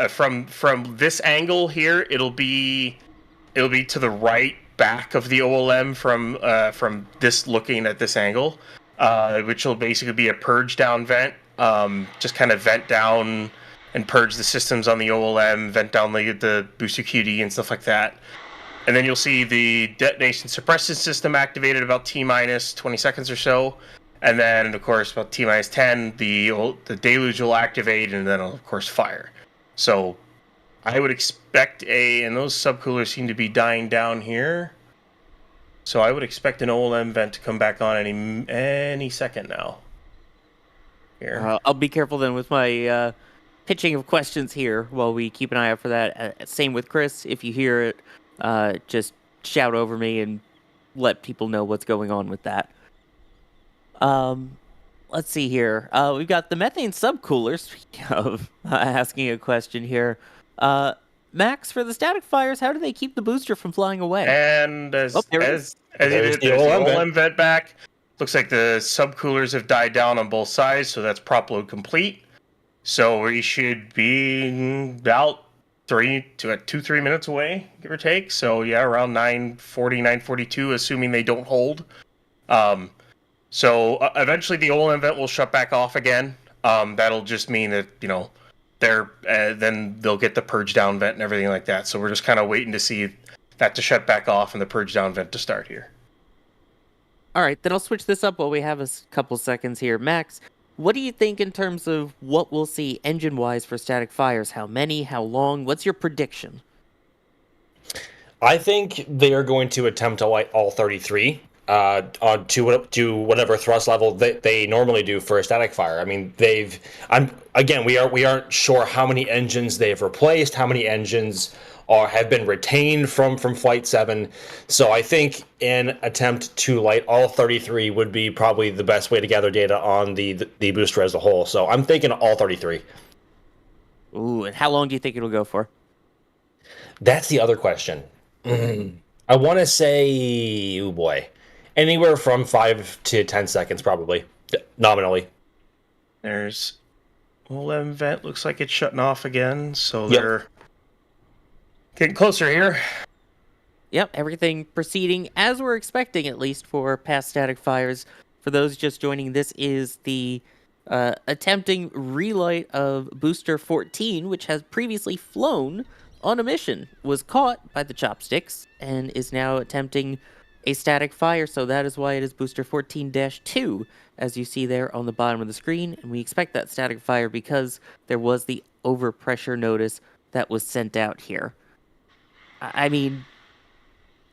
From this angle here, it'll be to the right back of the OLM from this looking at this angle, which will basically be a purge down vent. Just kind of vent down and purge the systems on the OLM, vent down the booster QD and stuff like that. And then you'll see the detonation suppression system activated about T-minus 20 seconds or so. And then, of course, about T-minus 10, the deluge will activate, and then, of course, fire. So I would expect and those subcoolers seem to be dying down here. So I would expect an OLM vent to come back on any second now. here. I'll be careful then with my pitching of questions here while we keep an eye out for that. Same with Chris. If you hear it, just shout over me and let people know what's going on with that. Let's see here. We've got the methane subcooler. Speaking of asking a question here, Max, for the static fires, how do they keep the booster from flying away? And as you did, There's there's the the OLM OLM vent back. Looks like the subcoolers have died down on both sides, so that's prop load complete. So we should be about 2-3 minutes away, give or take. So yeah, around 9:40, 9:42, assuming they don't hold. So eventually the OLM vent will shut back off again. That'll just mean that, then they'll get the purge down vent and everything like that. So we're just kind of waiting to see that to shut back off and the purge down vent to start here. All right, then I'll switch this up while we have a couple seconds here. Max, what do you think in terms of what we'll see engine-wise for static fires? How many? How long? What's your prediction? I think they are going to attempt to light all 33 to whatever thrust level they normally do for a static fire. I mean, we aren't sure how many engines they've replaced, how many engines have been retained from Flight 7. So I think an attempt to light all 33 would be probably the best way to gather data on the booster as a whole. So I'm thinking all 33. Ooh, and how long do you think it'll go for? That's the other question. I want to say, oh boy, anywhere from 5 to 10 seconds probably, nominally. There's OLM vent. Looks like it's shutting off again. So they're getting closer here. Yep, everything proceeding as we're expecting, at least for past static fires. For those just joining, this is the attempting relight of Booster 14, which has previously flown on a mission, was caught by the chopsticks, and is now attempting a static fire. So that is why it is Booster 14-2, as you see there on the bottom of the screen. And we expect that static fire because there was the overpressure notice that was sent out here. I mean,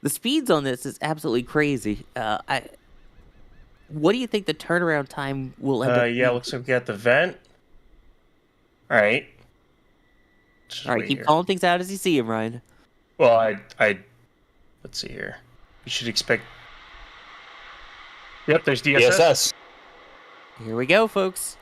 the speeds on this is absolutely crazy. What do you think the turnaround time will end up being? Yeah, looks like we got the vent. All right. All right, keep calling things out as you see them, Ryan. Well, I let's see here. You should expect. Yep, there's DSS. Here we go, folks.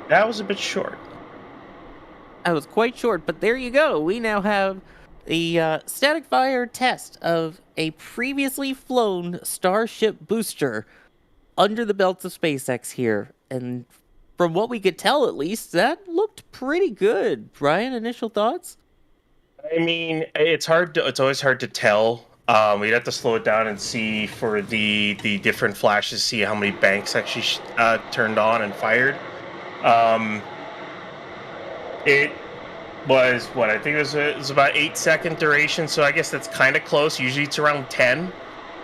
That was a bit short. That was quite short, but there you go. We now have the static fire test of a previously flown Starship booster under the belts of SpaceX here. And from what we could tell, at least, that looked pretty good. Ryan, initial thoughts? I mean, it's always hard to tell. We'd have to slow it down and see for the different flashes, see how many banks actually turned on and fired. It was I think it was about 8-second duration, so I guess that's kind of close. Usually it's around 10,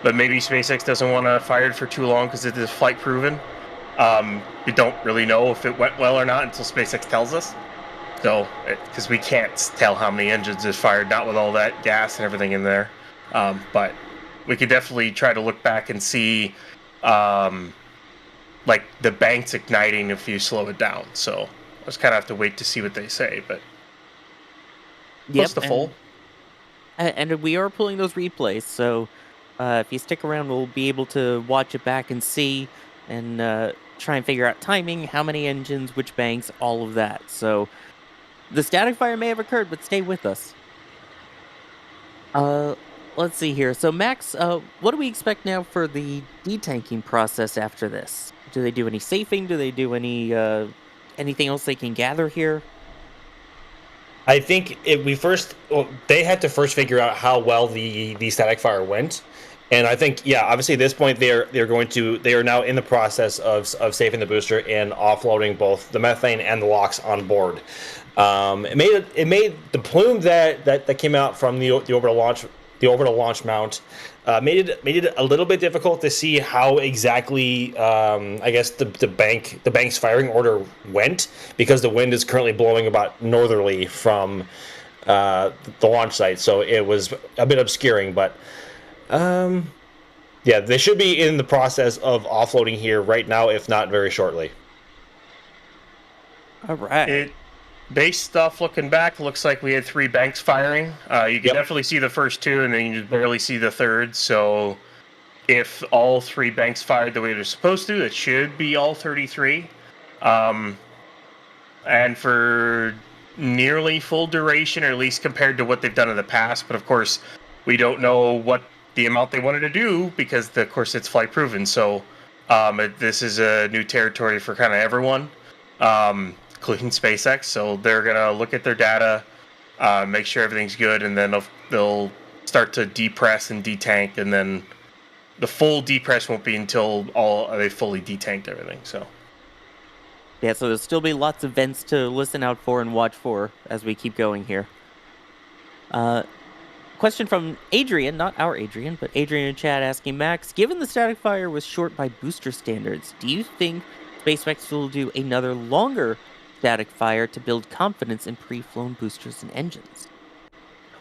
but maybe SpaceX doesn't want to fire it for too long because it is flight proven. We don't really know if it went well or not until SpaceX tells us. So, because we can't tell how many engines is fired, not with all that gas and everything in there. But we could definitely try to look back and see, like the banks igniting if you slow it down. So I just kind of have to wait to see what they say. But close to full. And we are pulling those replays, so if you stick around, we'll be able to watch it back and see, and try and figure out timing, how many engines, which banks, all of that. So the static fire may have occurred, but stay with us. Let's see here. So Max, what do we expect now for the detanking process after this? Do they do any safing? Do they do any anything else they can gather here? I think they had to first figure out how well the static fire went, And I think, yeah, obviously at this point they are now in the process of safing the booster and offloading both the methane and the LOX on board. It made the plume that came out from the orbital launch mount made it a little bit difficult to see how exactly I guess the bank's firing order went, because the wind is currently blowing about northerly from the launch site, so it was a bit obscuring, but. Yeah, they should be in the process of offloading here right now, if not very shortly. All right. Base stuff looking back, looks like we had 3 banks firing. You can definitely see the first 2, and then you just barely see the third. So if all 3 banks fired the way they're supposed to, it should be all 33. And for nearly full duration, or at least compared to what they've done in the past. But of course, we don't know what the amount they wanted to do, because of course it's flight proven. So this is a new territory for kind of everyone, including SpaceX. So they're gonna look at their data, make sure everything's good, and then they'll start to depress and detank, and then the full depress won't be until they fully detanked everything. So Yeah, so there'll still be lots of vents to listen out for and watch for as we keep going here. Question from Adrian, not our Adrian, but Adrian in chat asking, Max, given the static fire was short by booster standards, do you think SpaceX will do another longer static fire to build confidence in pre-flown boosters and engines?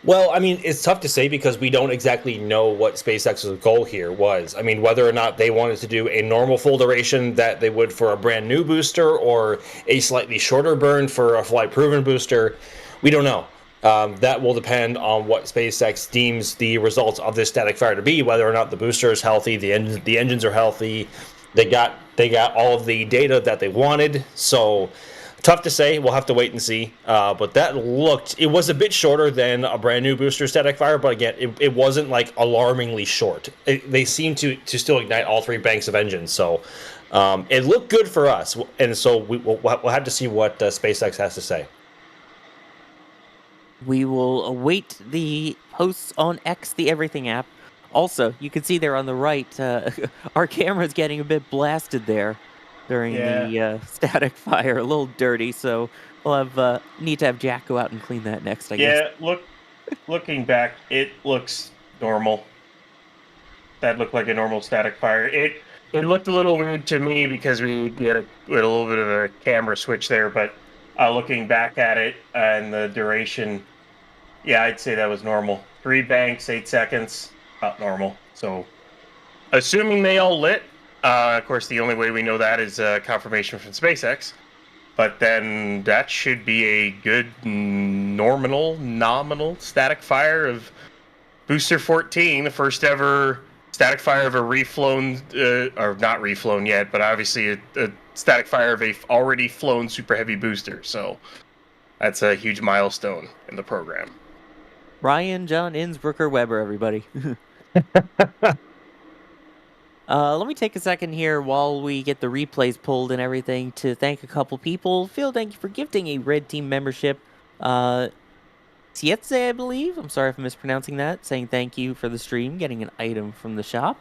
Well, I mean, it's tough to say because we don't exactly know what SpaceX's goal here was. I mean, whether or not they wanted to do a normal full duration that they would for a brand new booster, or a slightly shorter burn for a flight proven booster, we don't know. That will depend on what SpaceX deems the results of this static fire to be, whether or not the booster is healthy, the engines are healthy, they got all of the data that they wanted. So tough to say. We'll have to wait and see. But it was a bit shorter than a brand new booster static fire, but again, it wasn't like alarmingly short. They seemed to still ignite all 3 banks of engines. So it looked good for us, and so we'll have to see what SpaceX has to say. We will await the posts on X, the Everything app. Also, you can see there on the right, our camera's getting a bit blasted there during the static fire. A little dirty, so we'll need to have Jack go out and clean that next, I guess. Yeah, looking back, it looks normal. That looked like a normal static fire. It looked a little weird to me because we had a little bit of a camera switch there, but looking back at it and the duration, yeah, I'd say that was normal. 3 banks, 8 seconds, about normal. So, assuming they all lit, of course, the only way we know that is confirmation from SpaceX. But then that should be a good nominal static fire of Booster 14, the first ever static fire of a reflown, or not reflown yet, but obviously a static fire of a already flown super heavy booster. So that's a huge milestone in the program. Ryan, John, Innsbrucker, Weber, everybody. Let me take a second here while we get the replays pulled and everything to thank a couple people. Phil, thank you for gifting a Red Team membership. Sietse, I believe. I'm sorry if I'm mispronouncing that. Saying thank you for the stream, getting an item from the shop.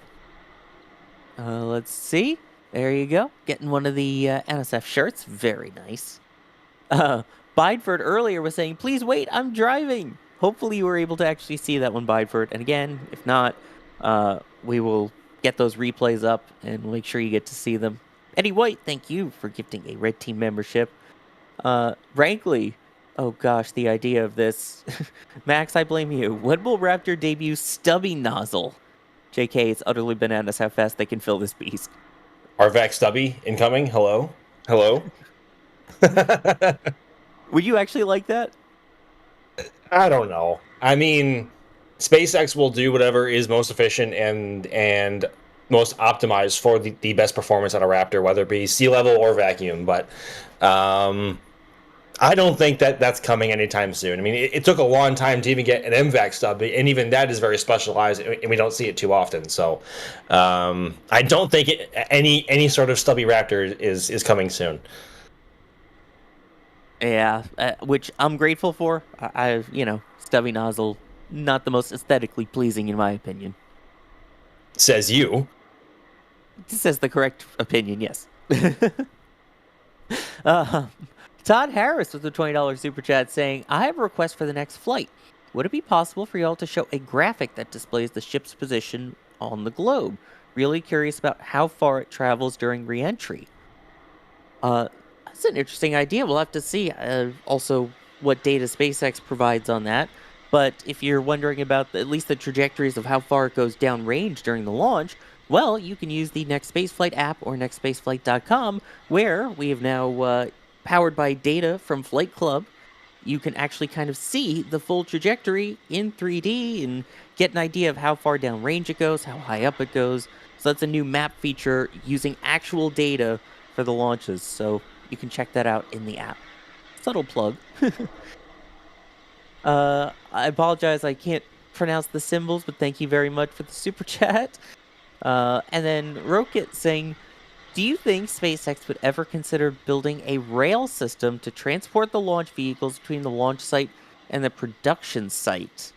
Let's see. There you go. Getting one of the NSF shirts. Very nice. Bideford earlier was saying, please wait, I'm driving. Hopefully you were able to actually see that one, Bideford. And again, if not, we will get those replays up and we'll make sure you get to see them. Eddie White, thank you for gifting a Red Team membership. Rankley, oh gosh, the idea of this. Max, I blame you. When will Raptor debut stubby nozzle? JK, it's utterly bananas how fast they can fill this beast. RVAC stubby incoming. Hello. Would you actually like that? I don't know. I mean, SpaceX will do whatever is most efficient and most optimized for the best performance on a Raptor, whether it be sea level or vacuum. But I don't think that's coming anytime soon. I mean, it took a long time to even get an MVAC stub, and even that is very specialized, and we don't see it too often. So I don't think any sort of stubby Raptor is coming soon. Yeah, which I'm grateful for. Stubby nozzle, not the most aesthetically pleasing in my opinion. Says you. This is the correct opinion, yes. Todd Harris with the $20 super chat saying, I have a request for the next flight. Would it be possible for y'all to show a graphic that displays the ship's position on the globe? Really curious about how far it travels during re-entry. That's an interesting idea. We'll have to see also what data SpaceX provides on that. But if you're wondering about at least the trajectories of how far it goes downrange during the launch, well, you can use the Next Spaceflight app or nextspaceflight.com, where we have now, powered by data from Flight Club, you can actually kind of see the full trajectory in 3D and get an idea of how far downrange it goes, how high up it goes. So that's a new map feature using actual data for the launches. So you can check that out in the app. Subtle plug. I apologize, I can't pronounce the symbols, but thank you very much for the super chat. And then Rokit saying, do you think SpaceX would ever consider building a rail system to transport the launch vehicles between the launch site and the production site?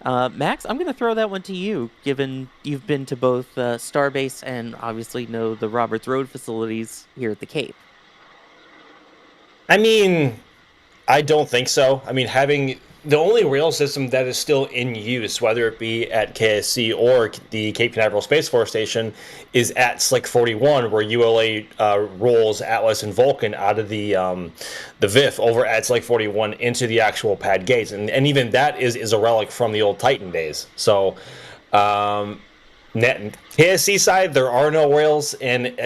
Max, I'm going to throw that one to you, given you've been to both Starbase and obviously know the Roberts Road facilities here at the Cape. I mean, I don't think so. I mean, having the only rail system that is still in use, whether it be at KSC or the Cape Canaveral Space Force Station, is at Slick 41, where ULA rolls Atlas and Vulcan out of the VIF over at Slick 41 into the actual pad gates, and even that is a relic from the old Titan days. So, KSC side, there are no rails, and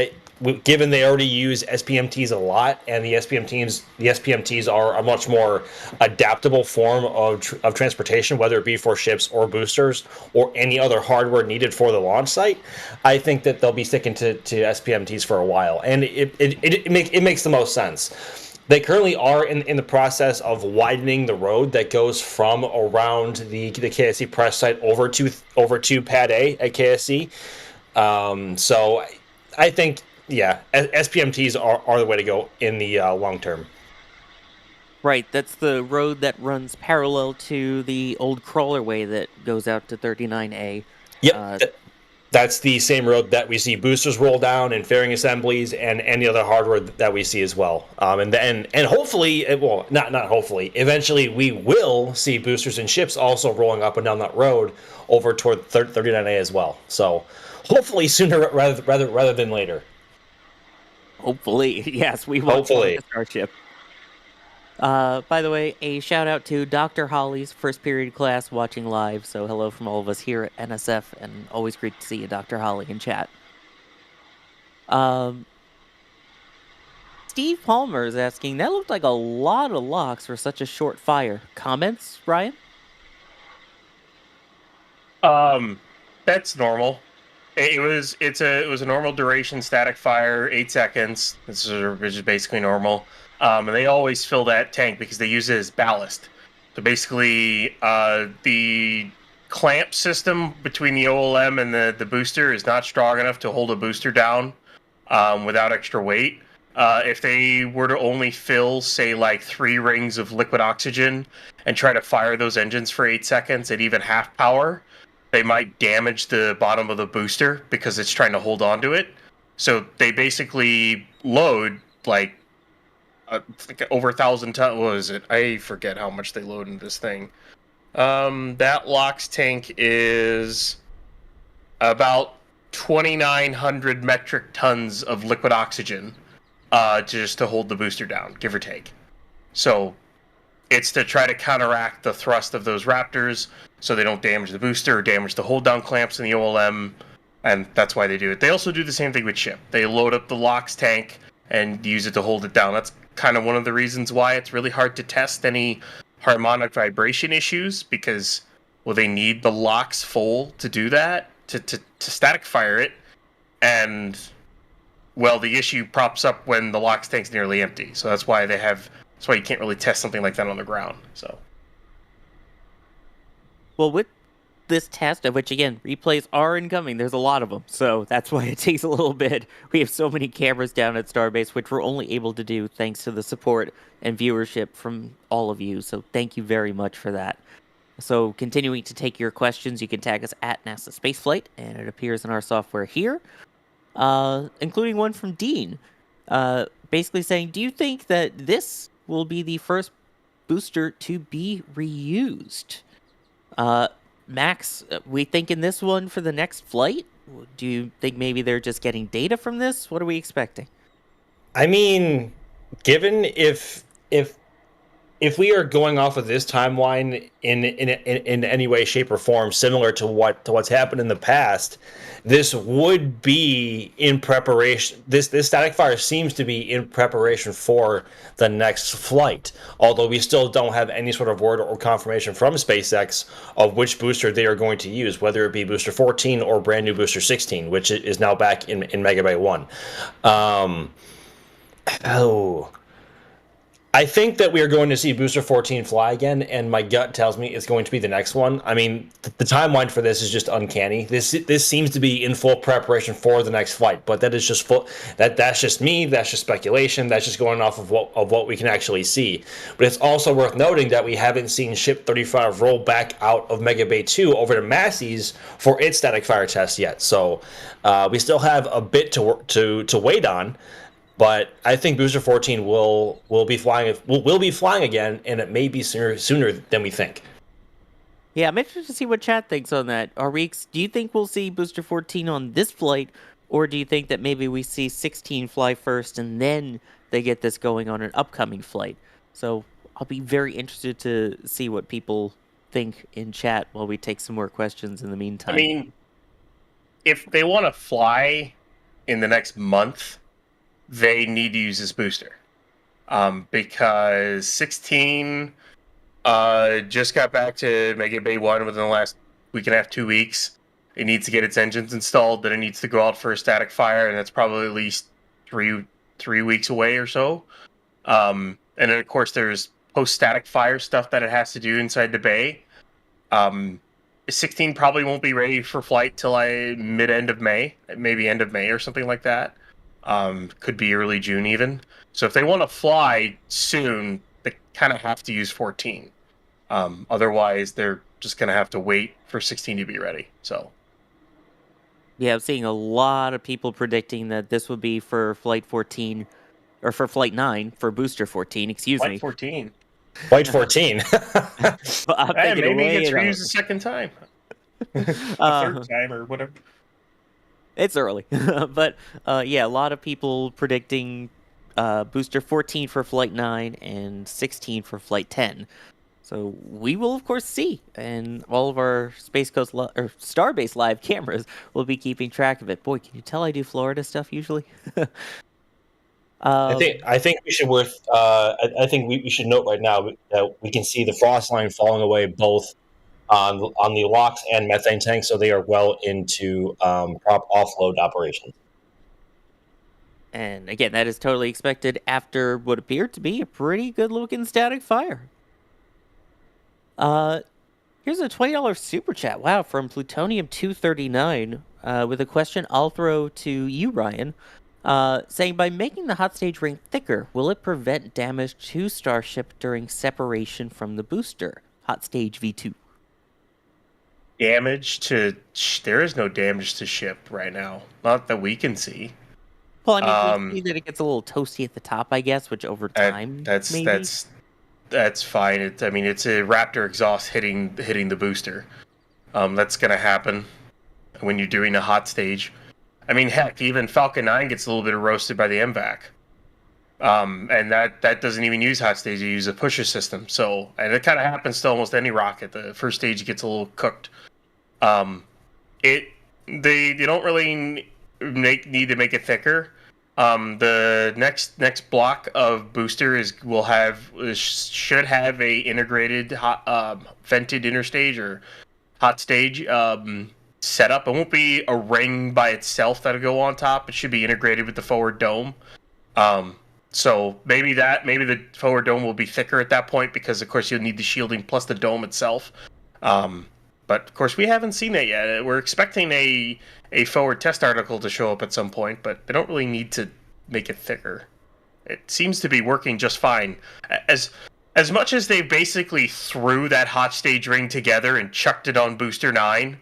given they already use SPMTs a lot, and the SPMTs are a much more adaptable form of transportation, whether it be for ships or boosters or any other hardware needed for the launch site, I think that they'll be sticking to SPMTs for a while, and it makes the most sense. They currently are in the process of widening the road that goes from around the KSC press site over to Pad A at KSC. So I think, yeah, SPMTs are the way to go in the long term. Right, that's the road that runs parallel to the old crawlerway that goes out to 39A. Yep, that's the same road that we see boosters roll down and fairing assemblies and any other hardware that we see as well. And hopefully, well, not hopefully, eventually we will see boosters and ships also rolling up and down that road over toward 39A as well. So hopefully sooner rather than later. Hopefully, yes, we want the Starship. By the way, a shout out to Dr. Holly's first period class watching live. So hello from all of us here at NSF, and always great to see you, Dr. Holly, in chat. Steve Palmer is asking, that looked like a lot of locks for such a short fire. Comments, Ryan? That's normal. It was a normal duration static fire, 8 seconds. This is basically normal. And they always fill that tank because they use it as ballast. So basically, the clamp system between the OLM and the booster is not strong enough to hold a booster down without extra weight. If they were to only fill, say, like 3 rings of liquid oxygen and try to fire those engines for 8 seconds at even half power, they might damage the bottom of the booster because it's trying to hold on to it. So they basically load like over 1,000 tons. What is it? I forget how much they load in this thing. That LOX tank is about 2,900 metric tons of liquid oxygen just to hold the booster down, give or take. So it's to try to counteract the thrust of those Raptors so they don't damage the booster or damage the hold-down clamps in the OLM, and that's why they do it. They also do the same thing with ship. They load up the LOX tank and use it to hold it down. That's kind of one of the reasons why it's really hard to test any harmonic vibration issues, because, well, they need the LOX full to do that, to static fire it, and, well, the issue props up when the LOX tank's nearly empty. So that's why you can't really test something like that on the ground. So, well, with this test, of which, again, replays are incoming, there's a lot of them, so that's why it takes a little bit. We have so many cameras down at Starbase, which we're only able to do thanks to the support and viewership from all of you, so thank you very much for that. So continuing to take your questions, you can tag us at NASASpaceflight, and it appears in our software here, including one from Dean, basically saying, do you think that this will be the first booster to be reused? Max, we thinking this one for the next flight? Do you think maybe they're just getting data from this? What are we expecting? I mean, given if we are going off of this timeline in any way, shape, or form, similar to what's happened in the past, this would be in preparation. This static fire seems to be in preparation for the next flight. Although we still don't have any sort of word or confirmation from SpaceX of which booster they are going to use, whether it be Booster 14 or brand new Booster 16, which is now back in Mega Bay 1. I think that we are going to see Booster 14 fly again, and my gut tells me it's going to be the next one. I mean, the timeline for this is just uncanny. This seems to be in full preparation for the next flight, but that is just that's just me. That's just speculation. That's just going off of what we can actually see. But it's also worth noting that we haven't seen Ship 35 roll back out of Mega Bay 2 over to Massey's for its static fire test yet. So we still have a bit to wait on. But I think Booster 14 will be flying again, and it may be sooner than we think. Yeah, I'm interested to see what chat thinks on that. Do you think we'll see Booster 14 on this flight, or do you think that maybe we see 16 fly first and then they get this going on an upcoming flight? So I'll be very interested to see what people think in chat while we take some more questions in the meantime. I mean, if they want to fly in the next month, they need to use this booster, because 16 just got back to Mega Bay 1 within the last week and a half, 2 weeks. It needs to get its engines installed, then it needs to go out for a static fire, and that's probably at least three weeks away or so. And then, of course, there's post-static fire stuff that it has to do inside the bay. 16 probably won't be ready for flight till mid-end of May, maybe end of May or something like that. Could be early June even. So if they want to fly soon, they kind of have to use 14. Otherwise, they're just going to have to wait for 16 to be ready. So, yeah, I'm seeing a lot of people predicting that this will be for Flight 14, or for Flight 9, for Booster 14, excuse me. Flight 14. Flight 14. Hey, maybe it gets reused a second time. A third time or whatever. It's early, but yeah, a lot of people predicting Booster 14 for Flight 9 and 16 for Flight 10. So we will, of course, see, and all of our Space Coast or Starbase live cameras will be keeping track of it. Boy, can you tell I do Florida stuff usually? I think we should I think we should note right now that we can see the frost line falling away both on the LOX and methane tanks, so they are well into prop offload operations. And again, that is totally expected after what appeared to be a pretty good-looking static fire. Here's a $20 super chat. Wow, from Plutonium 239 with a question I'll throw to you, Ryan. Saying, by making the hot stage ring thicker, will it prevent damage to Starship during separation from the booster? Hot stage V2. Damage to... There is no damage to ship right now. Not that we can see. Well, I mean, we see that it gets a little toasty at the top, I guess, which over time, that's fine. It's a Raptor exhaust hitting the booster. That's going to happen when you're doing a hot stage. I mean, heck, even Falcon 9 gets a little bit roasted by the MVAC. And that doesn't even use hot stage, you use a pusher system. So, and it kind of happens to almost any rocket. The first stage gets a little cooked. They don't really need to make it thicker. The next block of booster should have a integrated vented interstage or hot stage setup. It won't be a ring by itself that'll go on top. It should be integrated with the forward dome. So maybe the forward dome will be thicker at that point because, of course, you'll need the shielding plus the dome itself. But, of course, we haven't seen that yet. We're expecting a forward test article to show up at some point, but they don't really need to make it thicker. It seems to be working just fine. As as much as they basically threw that hot stage ring together and chucked it on Booster 9,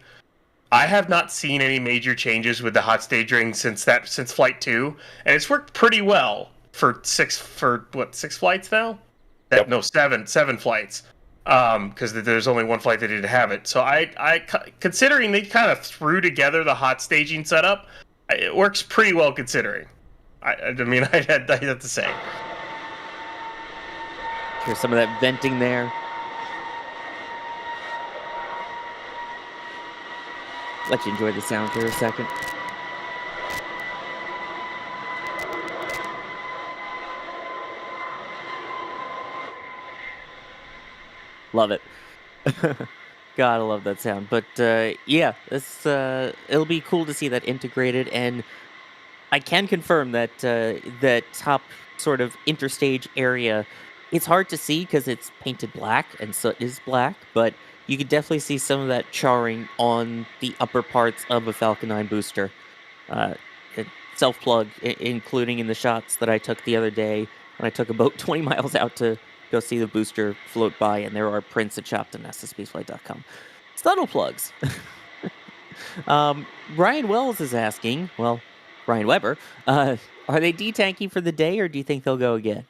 I have not seen any major changes with the hot stage ring since Flight 2, and it's worked pretty well for six flights now? Yep. No, seven flights. Because there's only one flight that didn't have it. So considering they kind of threw together the hot staging setup, it works pretty well considering. I mean, I had to say. Here's some of that venting there. Let you enjoy the sound for a second. Love it. God, I love that sound. But yeah, it'll be cool to see that integrated, and I can confirm that that top sort of interstage area, it's hard to see because it's painted black, and so it is black, but you could definitely see some of that charring on the upper parts of a Falcon 9 booster. Self-plug, including in the shots that I took the other day when I took a boat 20 miles out to go see the booster float by, and there are prints at shop.nasaspaceflight.com. Subtle plugs. Ryan Wells is asking, well, Ryan Weber, are they detanking for the day, or do you think they'll go again?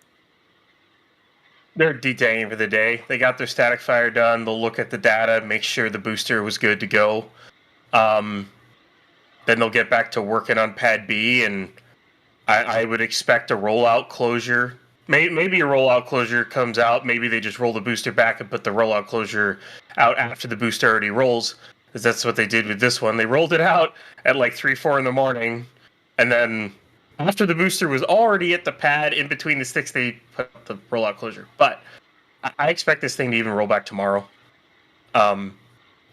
They're detanking for the day. They got their static fire done. They'll look at the data, make sure the booster was good to go. Then they'll get back to working on Pad B, and I would expect a rollout closure. Maybe a rollout closure comes out. Maybe they just roll the booster back and put the rollout closure out after the booster already rolls, because that's what they did with this one. They rolled it out at like 3, 4 in the morning, and then after the booster was already at the pad in between the sticks, they put the rollout closure. But I expect this thing to even roll back tomorrow.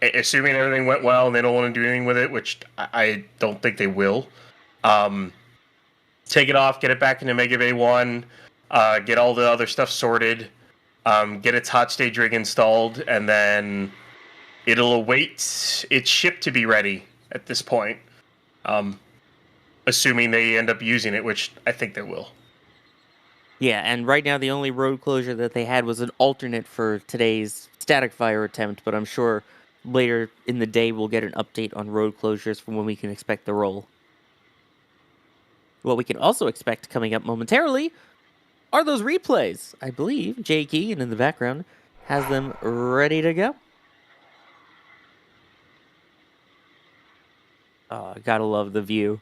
Assuming everything went well and they don't want to do anything with it, which I don't think they will. Take it off, get it back into Mega Bay 1, get all the other stuff sorted, get its hot stage rig installed, and then it'll await its ship to be ready at this point. Assuming they end up using it, which I think they will. Yeah, and right now the only road closure that they had was an alternate for today's static fire attempt, but I'm sure later in the day we'll get an update on road closures from when we can expect the roll. What we can also expect coming up momentarily are those replays. I believe Jay Keegan in the background has them ready to go. Oh, I gotta love the view.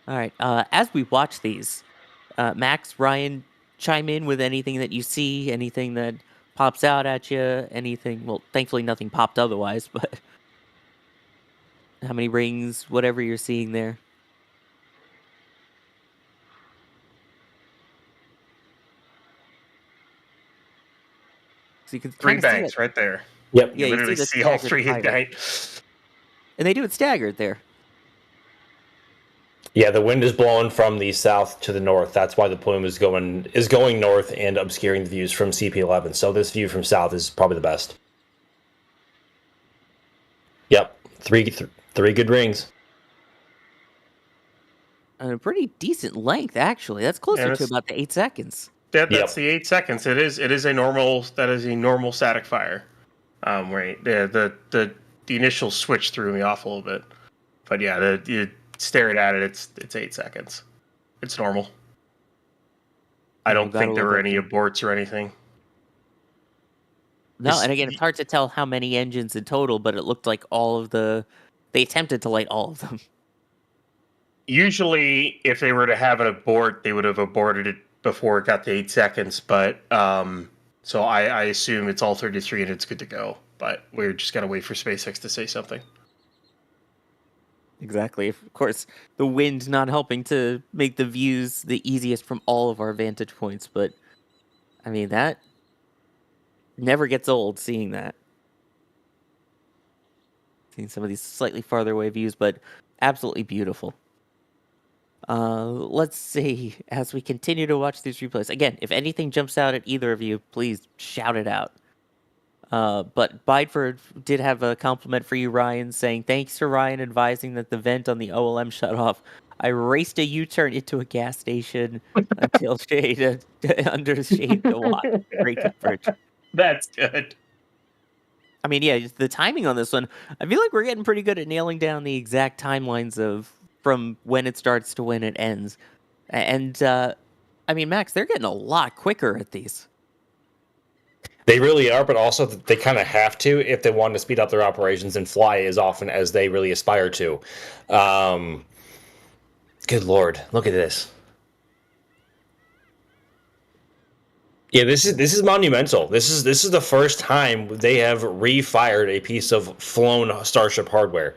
All right, as we watch these, Max, Ryan, chime in with anything that you see, anything that pops out at you, anything. Well, thankfully nothing popped otherwise, but how many rings, whatever you're seeing there. So you can 3 kinda see banks it. right there. Yep. Yeah, You you literally see the see all staggered 3 pilot. ignite. And they do it staggered there. Yeah, the wind is blowing from the south to the north. That's why the plume is going north and obscuring the views from CP11. So this view from south is probably the best. Yep, three good rings. And a pretty decent length, actually. That's closer to about the 8 seconds. That's the 8 seconds. It is a normal static fire. Right. The initial switch threw me off a little bit, but yeah, you stare at it. It's 8 seconds. It's normal. I don't think there were any aborts or anything. No, and again, it's hard to tell how many engines in total, but it looked like they attempted to light all of them. Usually, if they were to have an abort, they would have aborted it before it got to 8 seconds, but so I assume it's all 33 and it's good to go. But we're just gotta wait for SpaceX to say something. Exactly. Of course, the wind not helping to make the views the easiest from all of our vantage points, but I mean, that never gets old, seeing that. Seeing some of these slightly farther away views, but absolutely beautiful. Let's see, as we continue to watch these replays. Again, if anything jumps out at either of you, please shout it out. But Bideford did have a compliment for you, Ryan, saying, thanks to Ryan advising that the vent on the OLM shut off. I raced a U-turn into a gas station until shade under shade to watch. Great coverage. That's good. I mean, yeah, the timing on this one, I feel like we're getting pretty good at nailing down the exact timelines of from when it starts to when it ends. And I mean, Max, they're getting a lot quicker at these. They really are, but also they kind of have to if they want to speed up their operations and fly as often as they really aspire to. Good Lord, look at this. Yeah, this is monumental. This is the first time they have refired a piece of flown Starship hardware.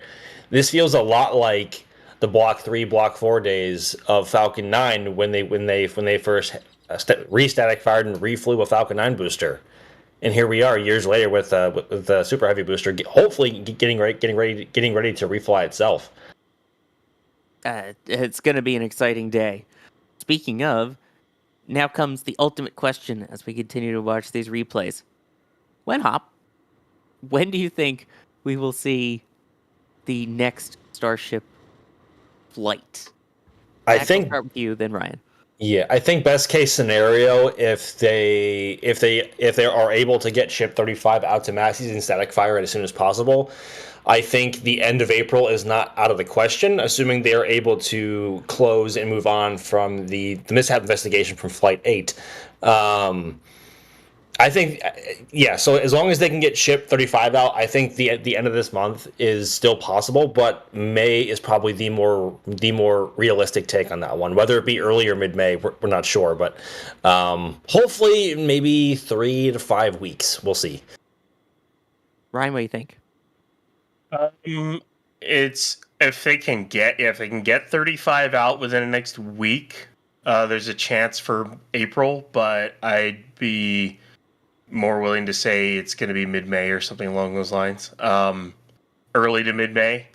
This feels a lot like the Block 3, Block 4 days of Falcon 9 when they first restatic fired and reflew a Falcon 9 booster. And here we are years later with the Super Heavy booster, hopefully getting ready to refly itself. It's going to be an exciting day. Speaking of, now comes the ultimate question as we continue to watch these replays. When do you think we will see the next Starship flight? I think I'll start with you, then Ryan. Yeah, I think best case scenario if they are able to get Ship 35 out to Massey's and static fire it as soon as possible, I think the end of April is not out of the question, assuming they are able to close and move on from the mishap investigation from Flight 8. I think, yeah, so as long as they can get Ship 35 out, I think the end of this month is still possible, but May is probably the more realistic take on that one. Whether it be early or mid-May, we're not sure, but hopefully maybe 3 to 5 weeks. We'll see. Ryan, what do you think? It's if they can get 35 out within the next week, there's a chance for April, but I'd be more willing to say it's going to be mid-May or something along those lines. Early to mid-May,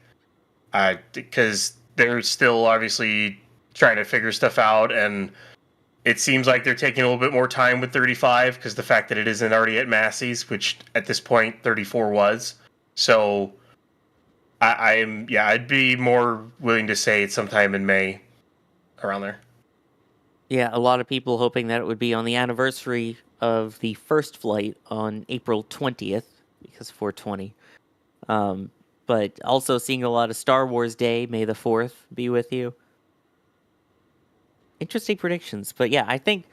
because they're still obviously trying to figure stuff out, and it seems like they're taking a little bit more time with 35 because the fact that it isn't already at Massey's, which at this point 34 was. So I'd be more willing to say it's sometime in May, around there. Yeah, a lot of people hoping that it would be on the anniversary of the first flight on April 20th, because 420. But also seeing a lot of Star Wars Day, May the 4th, be with you. Interesting predictions. But yeah, I think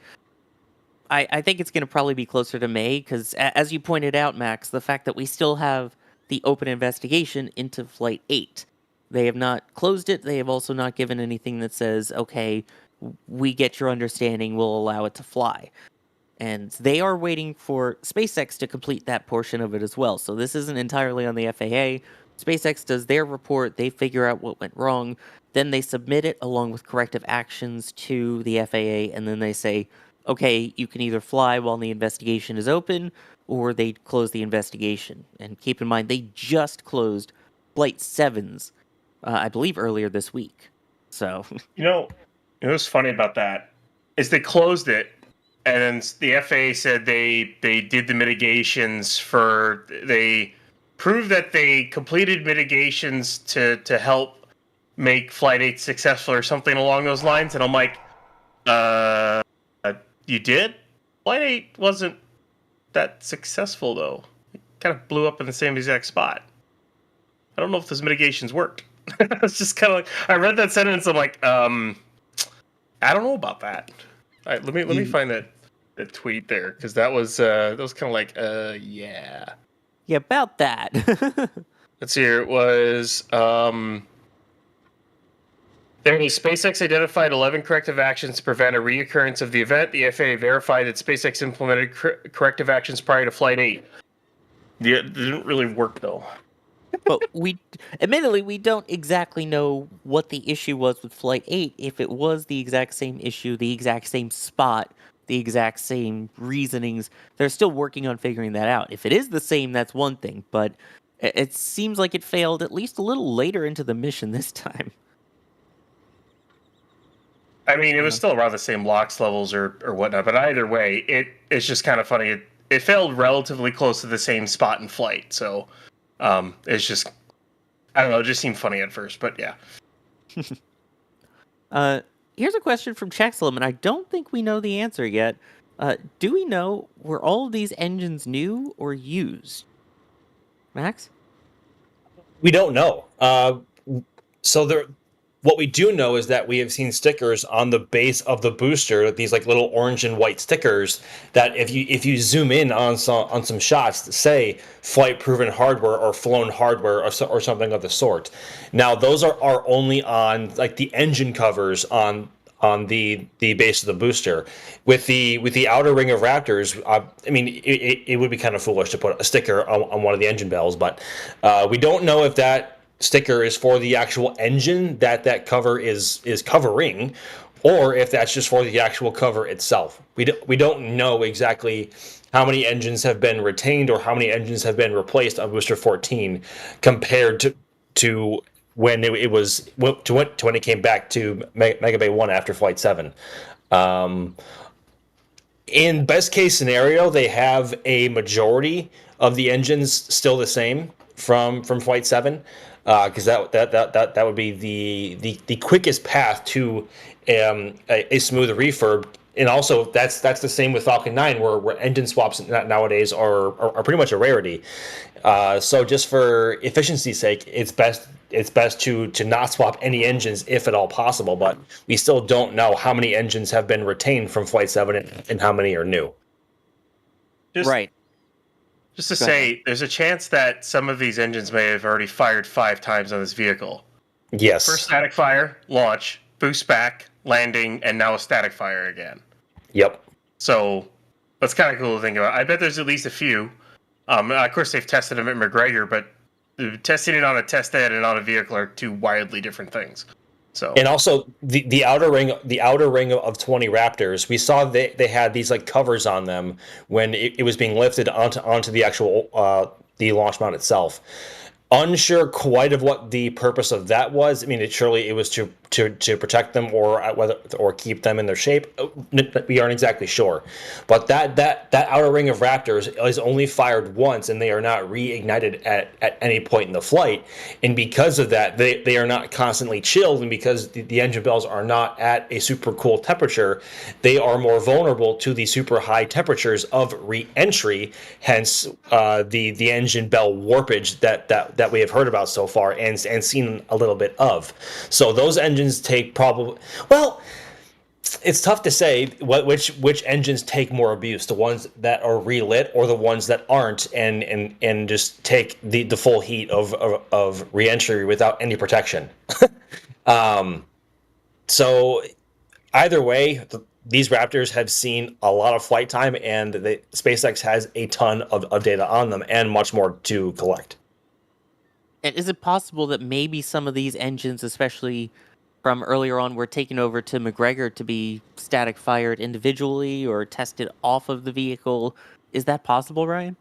it's going to probably be closer to May, because as you pointed out, Max, the fact that we still have the open investigation into Flight 8. They have not closed it. They have also not given anything that says, okay, we get your understanding, we'll allow it to fly. And they are waiting for SpaceX to complete that portion of it as well. So this isn't entirely on the FAA. SpaceX does their report, they figure out what went wrong, then they submit it along with corrective actions to the FAA, and then they say, okay, you can either fly while the investigation is open, or they close the investigation. And keep in mind, they just closed Flight 7's, I believe, earlier this week. So, what's funny about that is they closed it, and then the FAA said they did the mitigations they proved that they completed mitigations to help make Flight 8 successful or something along those lines. And I'm like, you did? Flight 8 wasn't that successful, though. It kind of blew up in the same exact spot. I don't know if those mitigations worked. It's just kind of like, I read that sentence, I'm like, I don't know about that. All right, let me find that tweet there, because that was kind of like, yeah. Yeah, about that. Let's see here. It was, SpaceX identified 11 corrective actions to prevent a reoccurrence of the event. The FAA verified that SpaceX implemented corrective actions prior to Flight 8. Yeah, it didn't really work, though. But admittedly, we don't exactly know what the issue was with Flight 8. If it was the exact same issue, the exact same spot, the exact same reasonings, they're still working on figuring that out. If it is the same, that's one thing. But it seems like it failed at least a little later into the mission this time. I mean, it was still around the same LOX levels or whatnot, but either way, it's just kind of funny. It failed relatively close to the same spot in flight, so it's just, I don't know, it just seemed funny at first, but yeah. Here's a question from Chexlam, and I don't think we know the answer yet. Do we know, were all of these engines new or used? Max? We don't know. What we do know is that we have seen stickers on the base of the booster, these like little orange and white stickers that if you zoom in on some shots that say flight proven hardware or flown hardware or something of the sort. Now those are only on like the engine covers on the base of the booster. With the outer ring of Raptors, I mean it would be kind of foolish to put a sticker on one of the engine bells, but we don't know if that sticker is for the actual engine that cover is covering, or if that's just for the actual cover itself. We don't know exactly how many engines have been retained or how many engines have been replaced on Booster 14 compared to when when it came back to Mega Bay 1 after Flight 7. In best case scenario, they have a majority of the engines still the same from Flight 7. Because that would be the quickest path to a smooth refurb, and also that's the same with Falcon 9, where engine swaps nowadays are pretty much a rarity. So just for efficiency's sake, it's best to not swap any engines if at all possible. But we still don't know how many engines have been retained from Flight 7 and how many are new. Right. Just to say, there's a chance that some of these engines may have already fired 5 times on this vehicle. Yes. First static fire, launch, boost back, landing, and now a static fire again. Yep. So that's kind of cool to think about. I bet there's at least a few. Of course, they've tested them at McGregor, but testing it on a test bed and on a vehicle are two wildly different things. So, and also the outer ring of 20 Raptors, we saw they had these like covers on them when it was being lifted onto the actual the launch mount itself. Unsure quite of what the purpose of that was. I mean, it was to protect them or keep them in their shape. We aren't exactly sure, but that outer ring of Raptors is only fired once, and they are not reignited at any point in the flight. And because of that, they are not constantly chilled, and because the engine bells are not at a super cool temperature, they are more vulnerable to the super high temperatures of re-entry. Hence, the engine bell warpage that we have heard about so far and seen a little bit of. So those engines take probably, well, it's tough to say which engines take more abuse, the ones that are relit or the ones that aren't and just take the full heat of re-entry without any protection. So either way, these Raptors have seen a lot of flight time, and SpaceX has a ton of data on them and much more to collect. And is it possible that maybe some of these engines, especially from earlier on, were taken over to McGregor to be static fired individually or tested off of the vehicle? Is that possible, Ryan?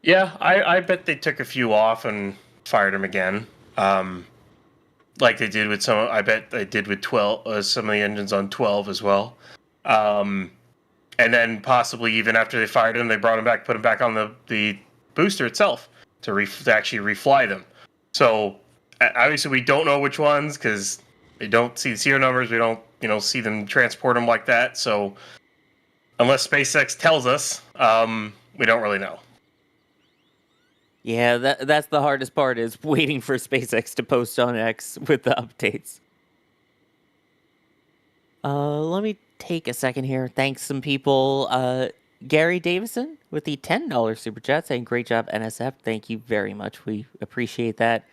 Yeah, I bet they took a few off and fired them again. Like they did with some, I bet they did with 12, some of the engines on 12 as well. And then possibly even after they fired them, they brought them back, put them back on the booster itself to actually refly them. So obviously we don't know which ones because they don't see the serial numbers. We don't see them transport them like that. So unless SpaceX tells us, we don't really know. Yeah, that's the hardest part, is waiting for SpaceX to post on X with the updates. Let me take a second here. Thanks some people. Gary Davison with the $10 super chat saying, "Great job, NSF." Thank you very much. We appreciate that.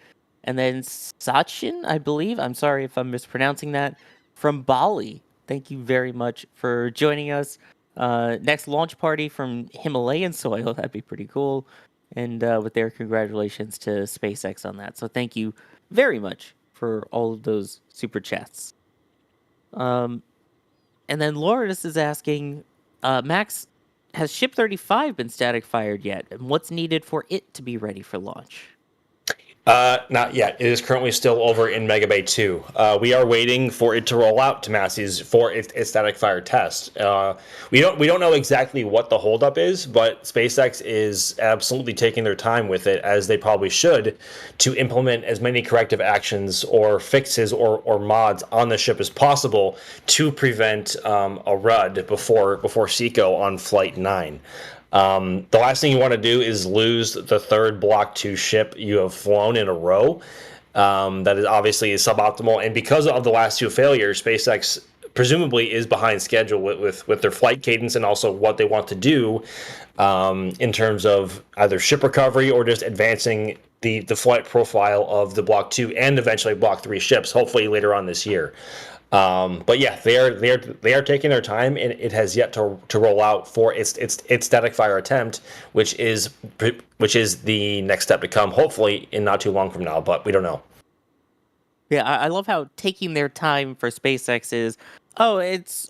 And then Sachin, I believe, I'm sorry if I'm mispronouncing that, from Bali. Thank you very much for joining us. Next launch party from Himalayan soil. That'd be pretty cool. And with their congratulations to SpaceX on that. So thank you very much for all of those super chats. And then Lourdes is asking, Max, has Ship 35 been static fired yet? And what's needed for it to be ready for launch? Not yet. It is currently still over in Mega Bay 2. We are waiting for it to roll out to Massey's for its static fire test. We don't know exactly what the holdup is, but SpaceX is absolutely taking their time with it, as they probably should, to implement as many corrective actions or fixes or mods on the ship as possible to prevent a RUD before SECO on Flight 9. The last thing you want to do is lose the third Block 2 ship you have flown in a row. That is obviously suboptimal, and because of the last two failures, SpaceX presumably is behind schedule with their flight cadence and also what they want to do in terms of either ship recovery or just advancing the flight profile of the Block 2 and eventually Block 3 ships, hopefully later on this year. But yeah, they are taking their time, and it has yet to roll out for its static fire attempt, which is the next step to come, hopefully in not too long from now, but we don't know. Yeah, I love how taking their time for SpaceX is. Oh, it's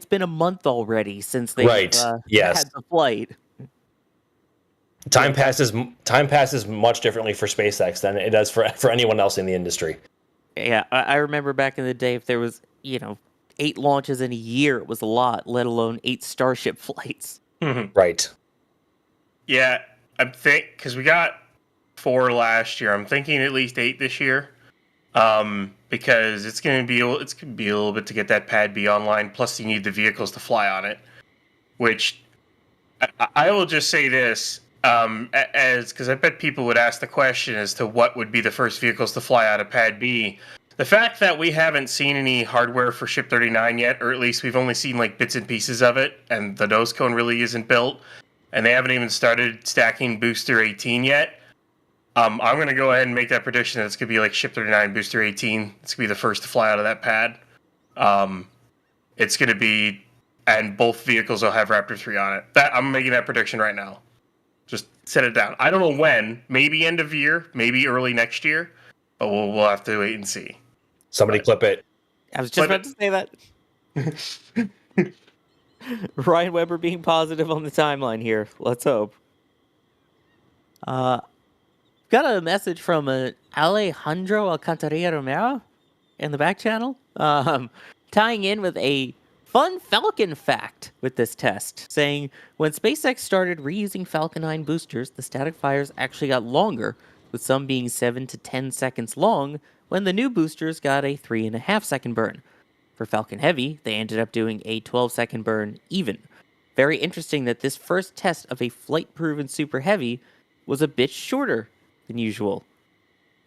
been a month already since they Right. Yes. had the flight. Time passes much differently for SpaceX than it does for anyone else in the industry. Yeah, I remember back in the day, if there was 8 launches in a year, it was a lot, let alone 8 Starship flights. Right. Yeah, because we got 4 last year. I'm thinking at least 8 this year, because it's gonna be a little bit to get that Pad B online. Plus, you need the vehicles to fly on it. Which I will just say this, because I bet people would ask the question as to what would be the first vehicles to fly out of Pad B. The fact that we haven't seen any hardware for Ship 39 yet, or at least we've only seen like bits and pieces of it, and the nose cone really isn't built, and they haven't even started stacking Booster 18 yet. I'm going to go ahead and make that prediction that it's going to be like Ship 39 Booster 18. It's going to be the first to fly out of that pad. It's going to be, and both vehicles will have Raptor 3 on it. I'm making that prediction right now. Just set it down. I don't know when. Maybe end of year. Maybe early next year. But we'll have to wait and see. Somebody clip it. I was just about to say that. Ryan Weber being positive on the timeline here. Let's hope. Got a message from Alejandro Alcantarilla Romero in the back channel, tying in with a fun Falcon fact with this test, saying when SpaceX started reusing Falcon 9 boosters, the static fires actually got longer, with some being 7 to 10 seconds long, when the new boosters got a 3.5 second burn. For Falcon Heavy, they ended up doing a 12-second burn even. Very interesting that this first test of a flight-proven Super Heavy was a bit shorter than usual.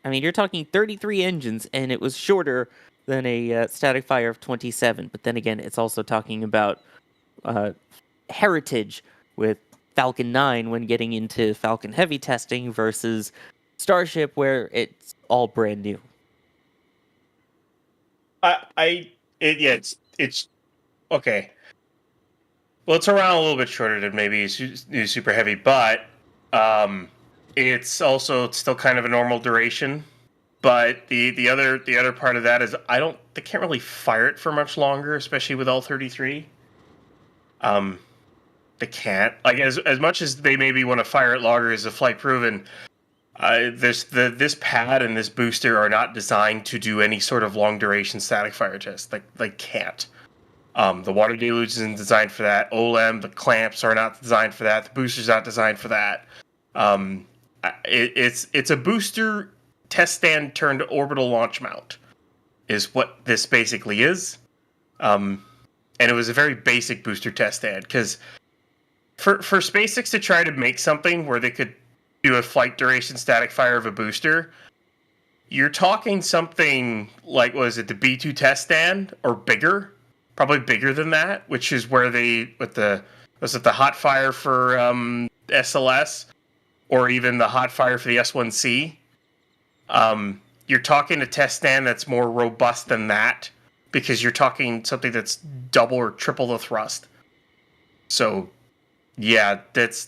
I mean, you're talking 33 engines, and it was shorter than a static fire of 27. But then again, it's also talking about heritage with Falcon 9 when getting into Falcon Heavy testing versus Starship, where it's all brand new. It's okay. Well, it's around a little bit shorter than maybe Super Heavy, but it's also still kind of a normal duration. But the other part of that is they can't really fire it for much longer, especially with all 33. They can't, like, as much as they maybe want to fire it longer as a flight proven. This pad and this booster are not designed to do any sort of long duration static fire test. They can't. The water deluge isn't designed for that. OLEM, the clamps are not designed for that. The booster's not designed for that. It's a booster test stand turned orbital launch mount, is what this basically is. And it was a very basic booster test stand, because for SpaceX to try to make something where they could do a flight duration static fire of a booster, you're talking something like, was it the B2 test stand or bigger? Probably bigger than that, which is where was it the hot fire for SLS, or even the hot fire for the S1C? You're talking a test stand that's more robust than that, because you're talking something that's double or triple the thrust. So, yeah, that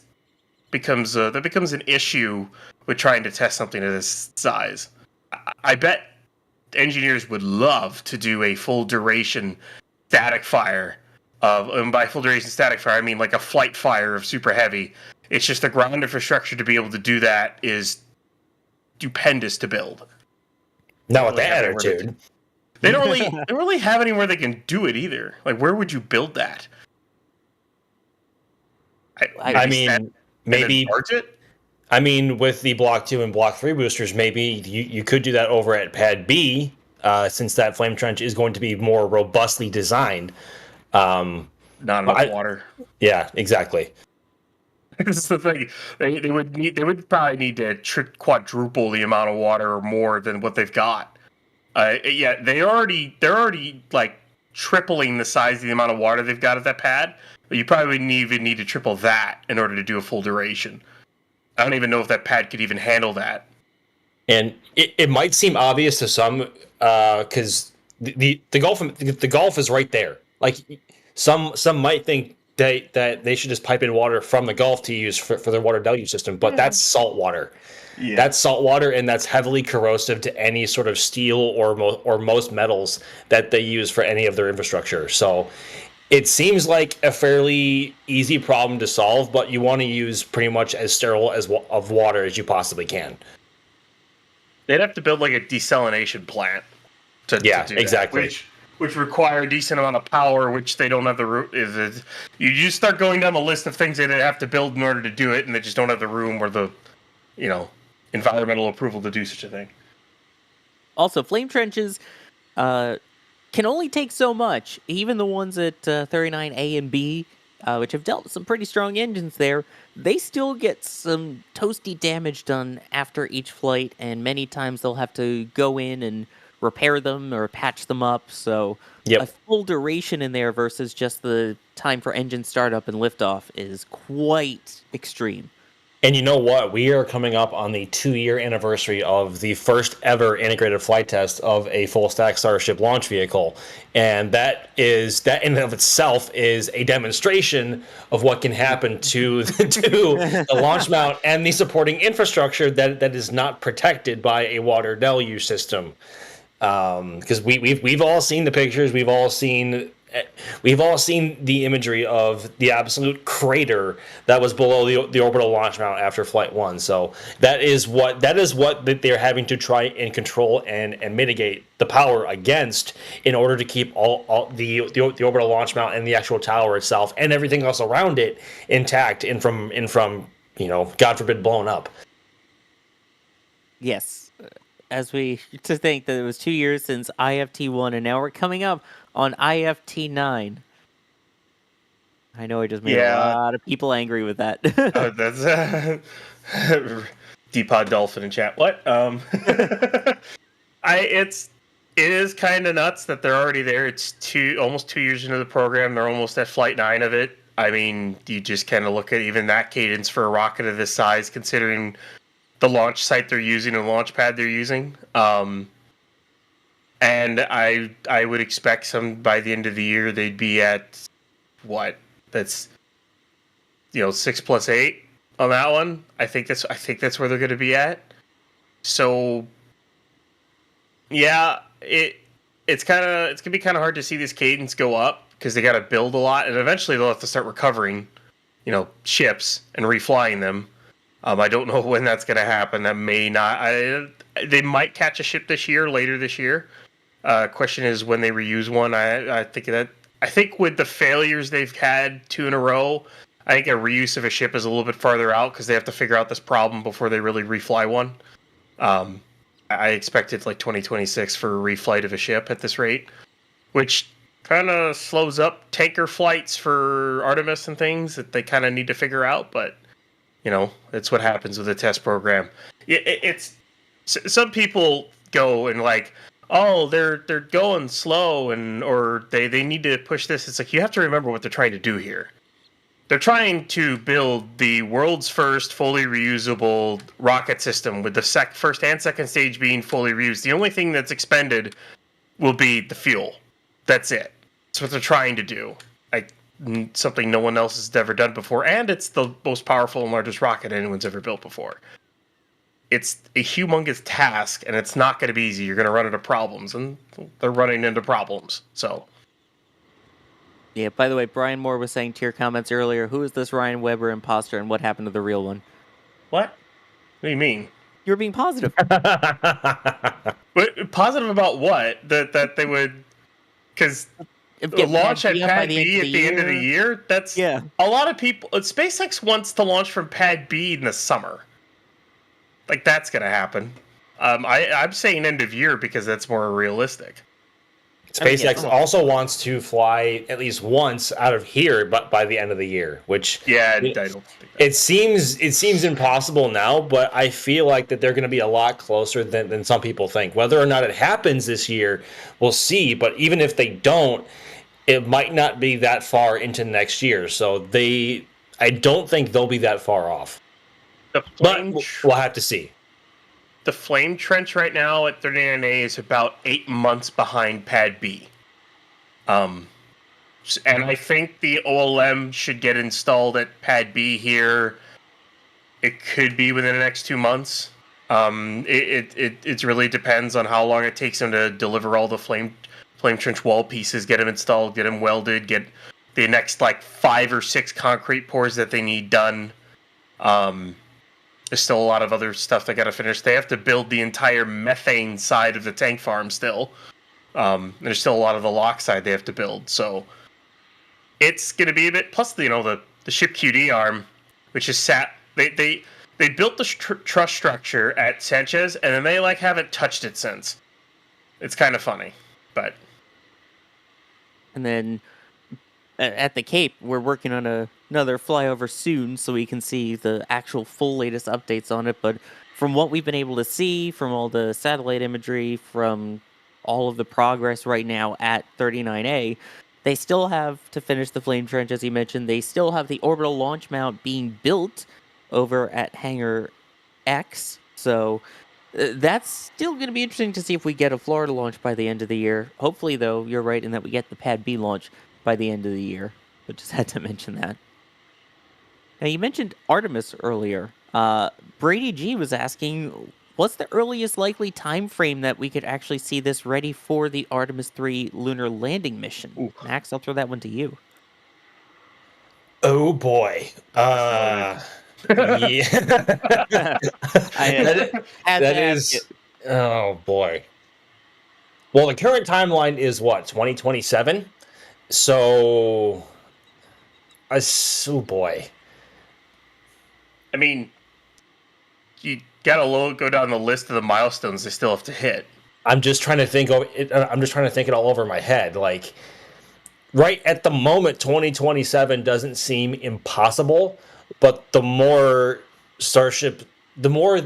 becomes an issue with trying to test something of this size. I bet engineers would love to do a full duration static fire and by full duration static fire, I mean like a flight fire of Super Heavy. It's just the ground infrastructure to be able to do that is stupendous to build. Not with They that have anywhere attitude. They don't really have anywhere they can do it either. Like, where would you build that? I mean, maybe. It? I mean, with the Block 2 and Block 3 boosters, maybe you could do that over at Pad B, since that flame trench is going to be more robustly designed. Not enough water. Yeah, exactly. This is the thing. They would probably need to quadruple the amount of water or more than what they've got. Yeah, they're already like tripling the size of the amount of water they've got at that pad. But you probably wouldn't even need to triple that in order to do a full duration. I don't even know if that pad could even handle that. And it might seem obvious to some, because the Gulf is right there. Like some might think that they should just pipe in water from the Gulf to use for their water deluge system, but that's salt water. Yeah. That's salt water, and that's heavily corrosive to any sort of steel or most metals that they use for any of their infrastructure. So it seems like a fairly easy problem to solve, but you want to use pretty much as sterile of water as you possibly can. They'd have to build like a desalination plant to do exactly. That, which require a decent amount of power, which they don't have the room. You just start going down the list of things they'd have to build in order to do it, and they just don't have the room or the, environmental approval to do such a thing. Also, flame trenches can only take so much. Even the ones at 39A and B, which have dealt with some pretty strong engines there, they still get some toasty damage done after each flight, and many times they'll have to go in and repair them or patch them up. So a full duration in there versus just the time for engine startup and liftoff is quite extreme. And you know what? We are coming up on the 2-year anniversary of the first ever integrated flight test of a full stack Starship launch vehicle. And that in and of itself is a demonstration of what can happen to the launch mount and the supporting infrastructure that is not protected by a water deluge system. Because we've all seen the pictures, we've all seen the imagery of the absolute crater that was below the orbital launch mount after Flight 1. So that is what they're having to try and control and mitigate the power against in order to keep all the orbital launch mount and the actual tower itself and everything else around it intact and from God forbid blown up. Yes. As we to think that it was 2 years since IFT1, and now we're coming up on IFT9. I know I just made a lot of people angry with that. That's Deepod Dolphin in chat. What? It is kind of nuts that they're already there. It's almost 2 years into the program. They're almost at Flight 9 of it. I mean, you just kind of look at even that cadence for a rocket of this size, considering the launch site they're using and launch pad they're using. And I would expect by the end of the year they'd be at what? That's 6 + 8 on that one. I think that's where they're going to be at. So yeah, it's gonna be kind of hard to see this cadence go up because they got to build a lot, and eventually they'll have to start recovering, ships and reflying them. I don't know when that's going to happen. That may not. They might catch a ship later this year. Question is when they reuse one. I think with the failures they've had 2 in a row, I think a reuse of a ship is a little bit farther out because they have to figure out this problem before they really refly one. I expect it's like 2026 for a reflight of a ship at this rate, which kind of slows up tanker flights for Artemis and things that they kind of need to figure out, but it's what happens with a test program. It's some people go and like, oh, they're going slow or they need to push this. It's like you have to remember what they're trying to do here. They're trying to build the world's first fully reusable rocket system with the first and second stage being fully reused. The only thing that's expended will be the fuel. That's it. That's what they're trying to do. Something no one else has ever done before, and it's the most powerful and largest rocket anyone's ever built before. It's a humongous task, and it's not going to be easy. You're going to run into problems, and they're running into problems. So, yeah. By the way, Brian Moore was saying to your comments earlier, "Who is this Ryan Weber imposter, and what happened to the real one?" What do you mean? You're being positive. But positive about what? That they would, because launch at Pad B at the end of the year. That's Yeah. A lot of people. SpaceX wants to launch from Pad B in the summer. Like that's gonna happen. I'm saying end of year because that's more realistic. SpaceX also wants to fly at least once out of here, but by the end of the year, which I don't think it seems impossible now, but I feel like that they're going to be a lot closer than some people think. Whether or not it happens this year, we'll see. But even if they don't, it might not be that far into next year. So I don't think they'll be that far off. But we'll have to see. The flame trench right now at 39A is about 8 months behind Pad B. And I think the OLM should get installed at Pad B here. It could be within the next 2 months. It really depends on how long it takes them to deliver all the flame trench wall pieces, get them installed, get them welded, get the next 5 or 6 concrete pours that they need done. There's still a lot of other stuff they got to finish. They have to build the entire methane side of the tank farm still. There's still a lot of the lock side they have to build. So it's going to be a bit. Plus, the ship QD arm, which is they built the truss structure at Sanchez, and then they haven't touched it since. It's kind of funny, but. And then at the Cape, we're working on another flyover soon, so we can see the actual full latest updates on it. But from what we've been able to see, from all the satellite imagery, from all of the progress right now at 39A, they still have to finish the flame trench, as you mentioned. They still have the orbital launch mount being built over at Hangar X. So that's still going to be interesting to see if we get a Florida launch by the end of the year. Hopefully, though, you're right in that we get the Pad B launch by the end of the year. But just had to mention that. Now, you mentioned Artemis earlier. Brady G was asking, what's the earliest likely time frame that we could actually see this ready for the Artemis 3 lunar landing mission? Ooh. Max, I'll throw that one to you. Oh, boy. Yeah. that is... Oh, boy. Well, the current timeline is what, 2027? So... oh, boy. I mean, you gotta go down the list of the milestones they still have to hit. I'm just trying to think of it. I'm just trying to think it all over my head. Right at the moment, 2027 doesn't seem impossible, but the more the more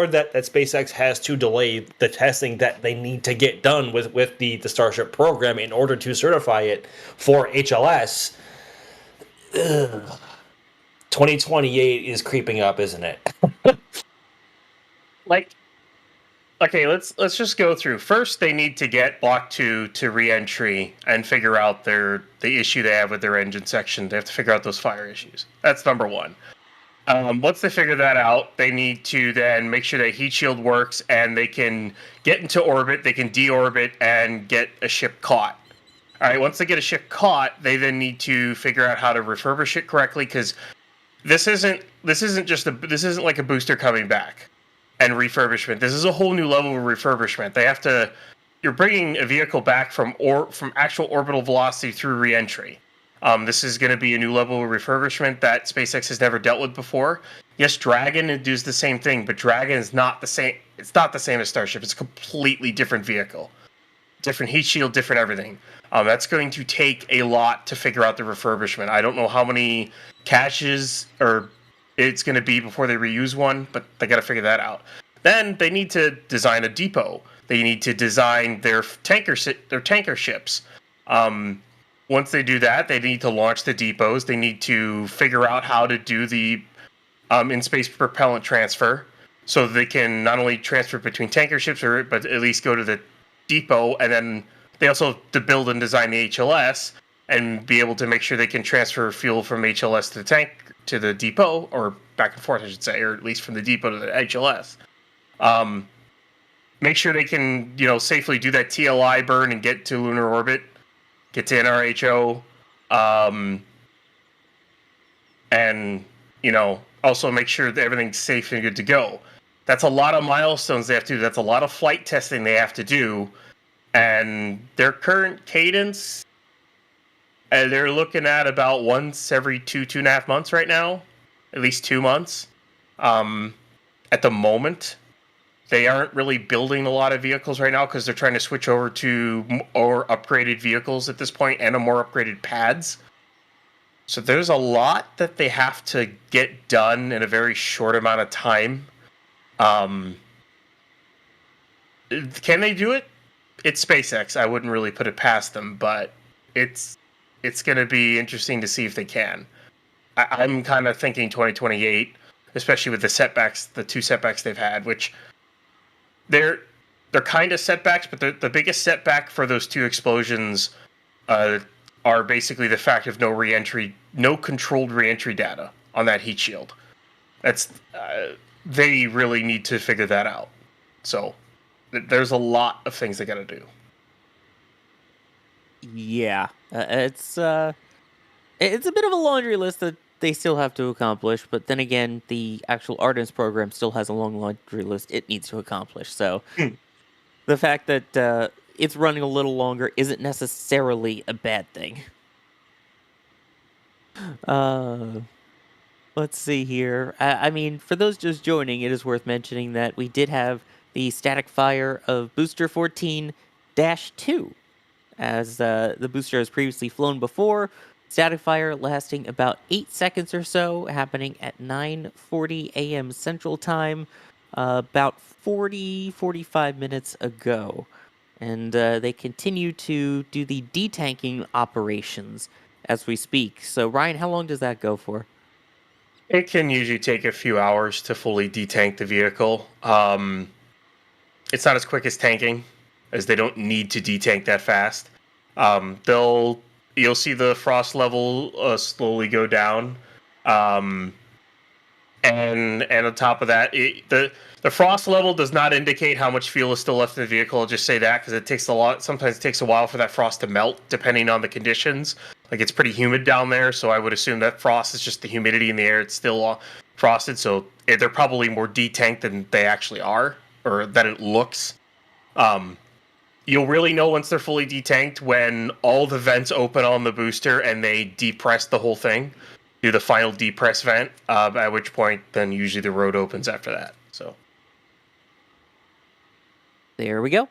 that SpaceX has to delay the testing that they need to get done with the Starship program in order to certify it for HLS. 2028 is creeping up, isn't it? Okay, let's just go through. First, they need to get Block 2 to re-entry and figure out the issue they have with their engine section. They have to figure out those fire issues. That's number one. Once they figure that out, they need to then make sure that heat shield works and they can get into orbit, they can deorbit, and get a ship caught. All right, once they get a ship caught, they then need to figure out how to refurbish it correctly, because this isn't like a booster coming back and refurbishment. This is a whole new level of refurbishment. You're bringing a vehicle back from actual orbital velocity through reentry. This is going to be a new level of refurbishment that SpaceX has never dealt with before. Yes, Dragon does the same thing, but Dragon is not the same. It's not the same as Starship. It's a completely different vehicle. Different heat shield, different everything. That's going to take a lot to figure out the refurbishment. I don't know how many caches it's going to be before they reuse one, but they got to figure that out. Then they need to design a depot. They need to design their tanker ships. Once they do that, they need to launch the depots. They need to figure out how to do the in-space propellant transfer, so they can not only transfer between tanker ships, but at least go to the depot, and then they also have to build and design the HLS and be able to make sure they can transfer fuel from HLS to the tank to the depot, or back and forth, I should say, or at least from the depot to the HLS. Make sure they can, safely do that TLI burn and get to lunar orbit, get to NRHO, and also make sure that everything's safe and good to go. That's a lot of milestones they have to do. That's a lot of flight testing they have to do. And their current cadence, they're looking at about once every 2.5 months right now. At least 2 months. At the moment, they aren't really building a lot of vehicles right now because they're trying to switch over to more upgraded vehicles at this point and a more upgraded pads. So there's a lot that they have to get done in a very short amount of time. Can they do it? It's SpaceX. I wouldn't really put it past them, but it's going to be interesting to see if they can. I'm kind of thinking 2028, especially with the setbacks, the 2 setbacks they've had, which they're kind of setbacks, but the biggest setback for those 2 explosions are basically the fact of no controlled re-entry data on that heat shield. That's they really need to figure that out. So there's a lot of things they got to do. Yeah, it's a bit of a laundry list that they still have to accomplish, but then again, the actual Artemis program still has a long laundry list it needs to accomplish. So the fact that it's running a little longer isn't necessarily a bad thing. Let's see here. I mean, for those just joining, it is worth mentioning that we did have the static fire of Booster 14-2, as the booster has previously flown before. Static fire lasting about 8 seconds or so, happening at 9:40 a.m. Central Time, about 45 minutes ago. And they continue to do the detanking operations as we speak. So, Ryan, how long does that go for? It can usually take a few hours to fully detank the vehicle. It's not as quick as tanking, as they don't need to detank that fast. You'll see the frost level slowly go down, and on top of that, the frost level does not indicate how much fuel is still left in the vehicle. I'll just say that because it takes a lot. Sometimes it takes a while for that frost to melt, depending on the conditions. Like it's pretty humid down there, so I would assume that frost is just the humidity in the air. It's still frosted, so they're probably more detanked than they actually are, or that it looks. You'll really know once they're fully detanked when all the vents open on the booster and they depress the whole thing, do the final depress vent, at which point then usually the road opens after that. So there we go.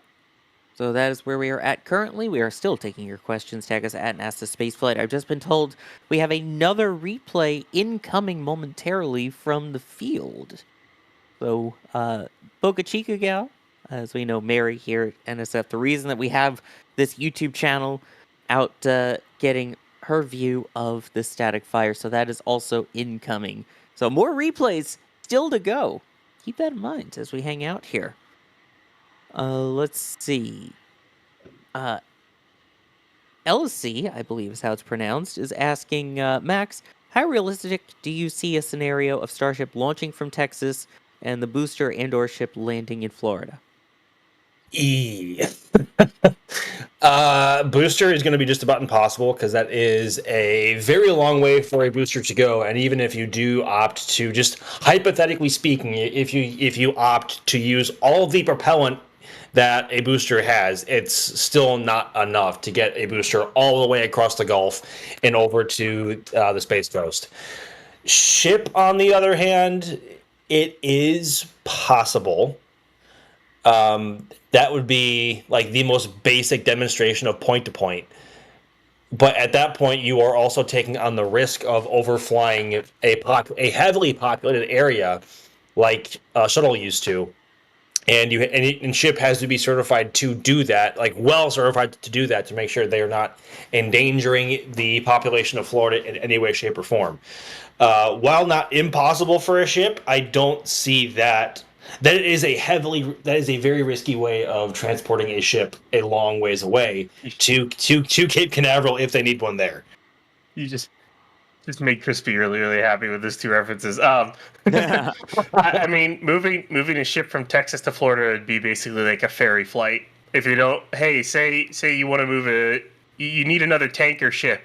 So that is where we are at currently. We are still taking your questions. Tag us at NASASpaceflight. I've just been told we have another replay incoming momentarily from the field. So, Boca Chica gal, as we know Mary here at NSF, the reason that we have this YouTube channel out getting her view of the static fire. So that is also incoming. So more replays still to go. Keep that in mind as we hang out here. Let's see. Elsie, I believe is how it's pronounced, is asking, Max, how realistic do you see a scenario of Starship launching from Texas and the booster and/or ship landing in Florida? Booster is going to be just about impossible because that is a very long way for a booster to go. And even if you do opt to, just hypothetically speaking, if you opt to use all of the propellant that a booster has, it's still not enough to get a booster all the way across the Gulf and over to the Space Coast. Ship, on the other hand, it is possible. That would be like the most basic demonstration of point-to-point. But at that point, you are also taking on the risk of overflying a heavily populated area like Shuttle used to. And ship has to be certified to do that, like well certified to do that, to make sure they are not endangering the population of Florida in any way, shape, or form. While not impossible for a ship, I don't see that. That is a very risky way of transporting a ship a long ways away to Cape Canaveral if they need one there. You just made Crispy really, really happy with those two references. I mean, moving a ship from Texas to Florida would be basically like a ferry flight. If you don't, hey, say you want to move you need another tanker ship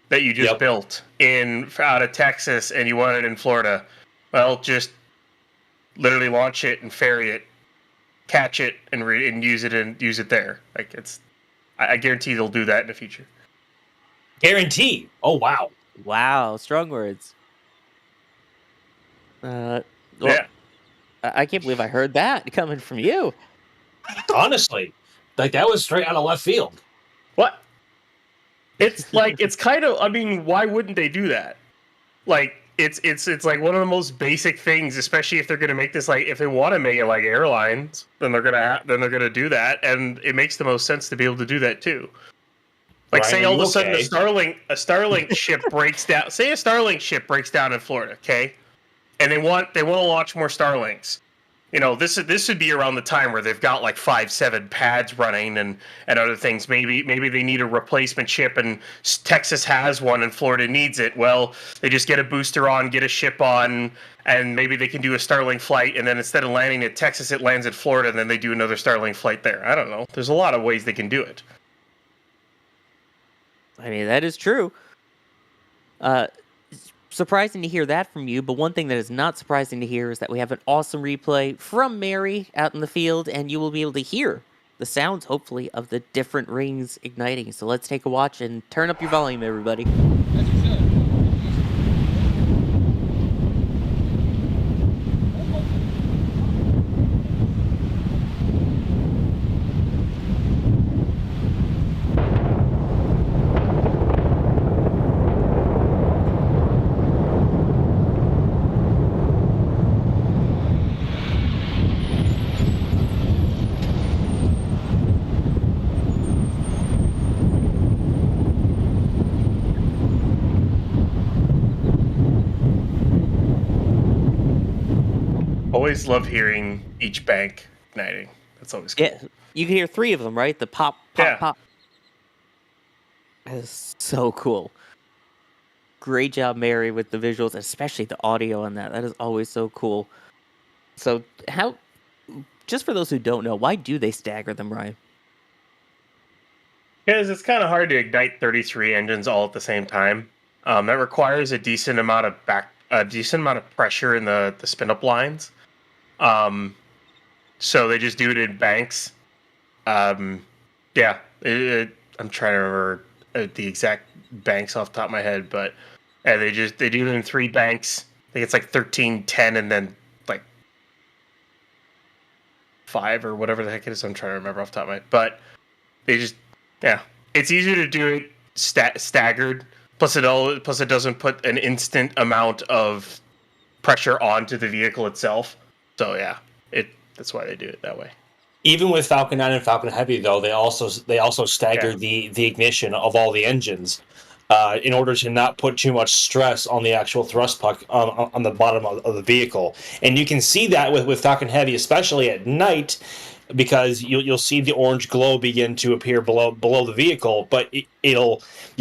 that you just built out of Texas, and you want it in Florida. Well, just literally launch it and ferry it, catch it, and use it there. Like I guarantee they'll do that in the future. Guarantee. Oh wow. Wow, strong words. Well, Yeah. I can't believe I heard that coming from you. Honestly, like that was straight out of left field. What? It's like it's kind of. I mean, why wouldn't they do that? Like it's like one of the most basic things, especially if they're gonna make this like if they want to make it like airlines, then they're gonna do that, and it makes the most sense to be able to do that too. Like Ryan, say are all of you a sudden okay? a Starlink ship breaks down. Say a Starlink ship breaks down in Florida, okay? And they want to launch more Starlinks. You know, this would be around the time where they've got like 5-7 pads running and other things. Maybe they need a replacement ship and Texas has one and Florida needs it. Well, they just get a booster on, get a ship on, and maybe they can do a Starlink flight. And then instead of landing at Texas, it lands at Florida, and then they do another Starlink flight there. I don't know. There's a lot of ways they can do it. I mean, that is true. Surprising to hear that from you, but one thing that is not surprising to hear is that we have an awesome replay from Mary out in the field, and you will be able to hear the sounds, hopefully, of the different rings igniting. So let's take a watch and turn up your volume, everybody. Always love hearing each bank igniting. That's always cool. Yeah, you can hear 3 of them, right? The pop, pop, Yeah. pop. That is so cool. Great job, Mary, with the visuals, especially the audio on that. That is always so cool. So just for those who don't know, why do they stagger them, Ryan? Because it's kind of hard to ignite 33 engines all at the same time. That requires a decent amount of pressure in the spin-up lines. So they just do it in banks. I'm trying to remember the exact banks off the top of my head, but they do it in 3 banks. I think it's like 13, 10, and then like 5 or whatever the heck it is. I'm trying to remember off the top of my head, but it's easier to do it staggered. Plus it doesn't put an instant amount of pressure onto the vehicle itself. So yeah, that's why they do it that way. Even with Falcon 9 and Falcon Heavy, though, they also stagger the ignition of all the engines in order to not put too much stress on the actual thrust puck on the bottom of the vehicle. And you can see that with Falcon Heavy, especially at night, because you'll see the orange glow begin to appear below the vehicle, but you'll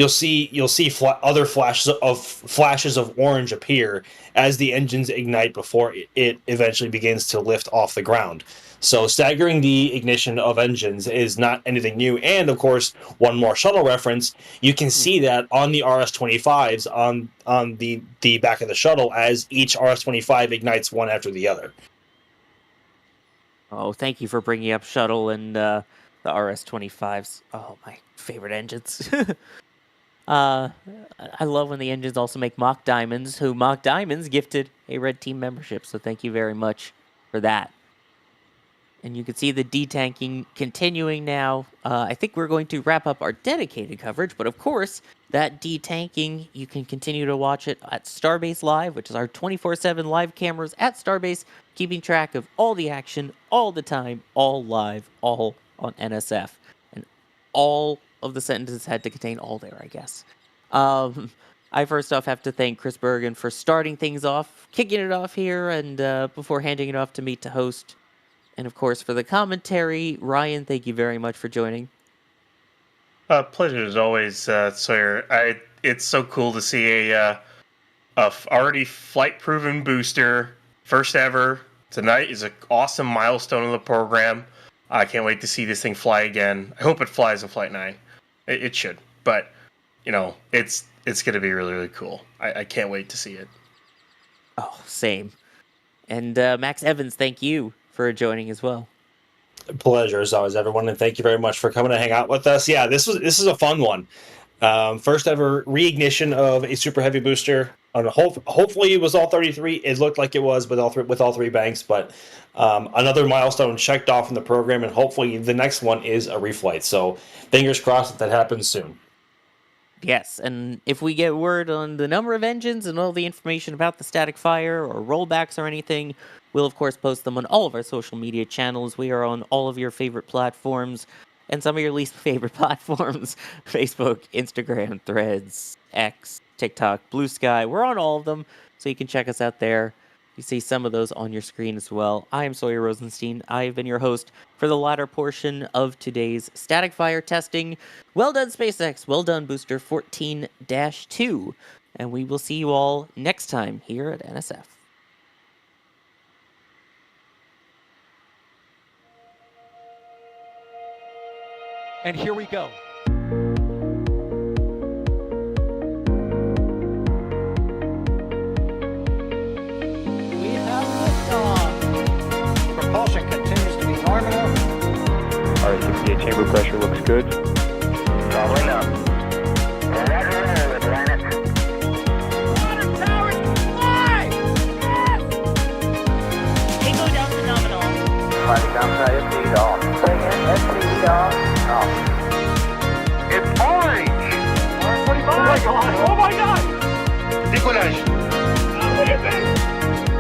see other flashes of orange appear as the engines ignite before it eventually begins to lift off the ground. So staggering the ignition of engines is not anything new. And of course, one more shuttle reference, you can see that on the RS-25s on the back of the shuttle as each RS-25 ignites one after the other. Oh, thank you for bringing up shuttle and the RS-25s. Oh, my favorite engines. I love when the engines also make Mock Diamonds, who Mock Diamonds gifted a Red Team membership. So thank you very much for that. And you can see the detanking continuing now. I think we're going to wrap up our dedicated coverage, but of course, that detanking, you can continue to watch it at Starbase Live, which is our 24/7 live cameras at Starbase, keeping track of all the action, all the time, all live, all on NSF. And all of the sentences had to contain all there, I guess. I first off have to thank Chris Bergen for starting things off, kicking it off here, and before handing it off to me to host. And of course, for the commentary, Ryan, thank you very much for joining. Pleasure as always, Sawyer. It's so cool to see a already flight-proven booster, first ever. Tonight is an awesome milestone in the program. I can't wait to see this thing fly again. I hope it flies in Flight 9. It should, but it's going to be really, really cool. I can't wait to see it. Oh, same. And Max Evans, thank you for joining as well. Pleasure as always, everyone, and thank you very much for coming to hang out with us. Yeah, this is a fun one. First ever reignition of a super heavy booster. Hopefully it was all 33. It looked like it was with all three banks, but another milestone checked off in the program, and hopefully the next one is a reflight. So fingers crossed that happens soon. Yes, and if we get word on the number of engines and all the information about the static fire or rollbacks or anything, we'll of course post them on all of our social media channels. We are on all of your favorite platforms and some of your least favorite platforms. Facebook, Instagram, Threads, X, TikTok, Blue Sky. We're on all of them, so you can check us out there. You see some of those on your screen as well. I am Sawyer Rosenstein. I have been your host for the latter portion of today's static fire testing. Well done, SpaceX. Well done, Booster 14-2. And we will see you all next time here at NSF. And here we go. We have liftoff. Propulsion continues to be nominal. RA-68 chamber pressure looks good. Rolling up. Roger, Atlantis. Water towers, fly! Yes! Tango down to nominal. Flight downside SPD off. Say again, SPD off. Off. It's orange! Oh my god! Oh my god! Decollage. Look at this!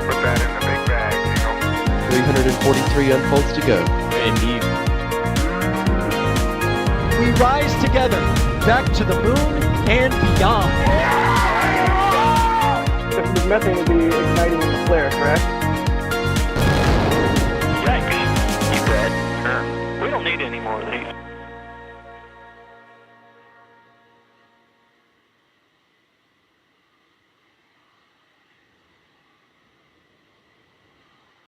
Put that in the big bag, 343 unfolds to go. Indeed. We rise together back to the moon and beyond. This methane will be igniting in the flare, correct? Yikes. You dead? Sure. We don't need any more of these.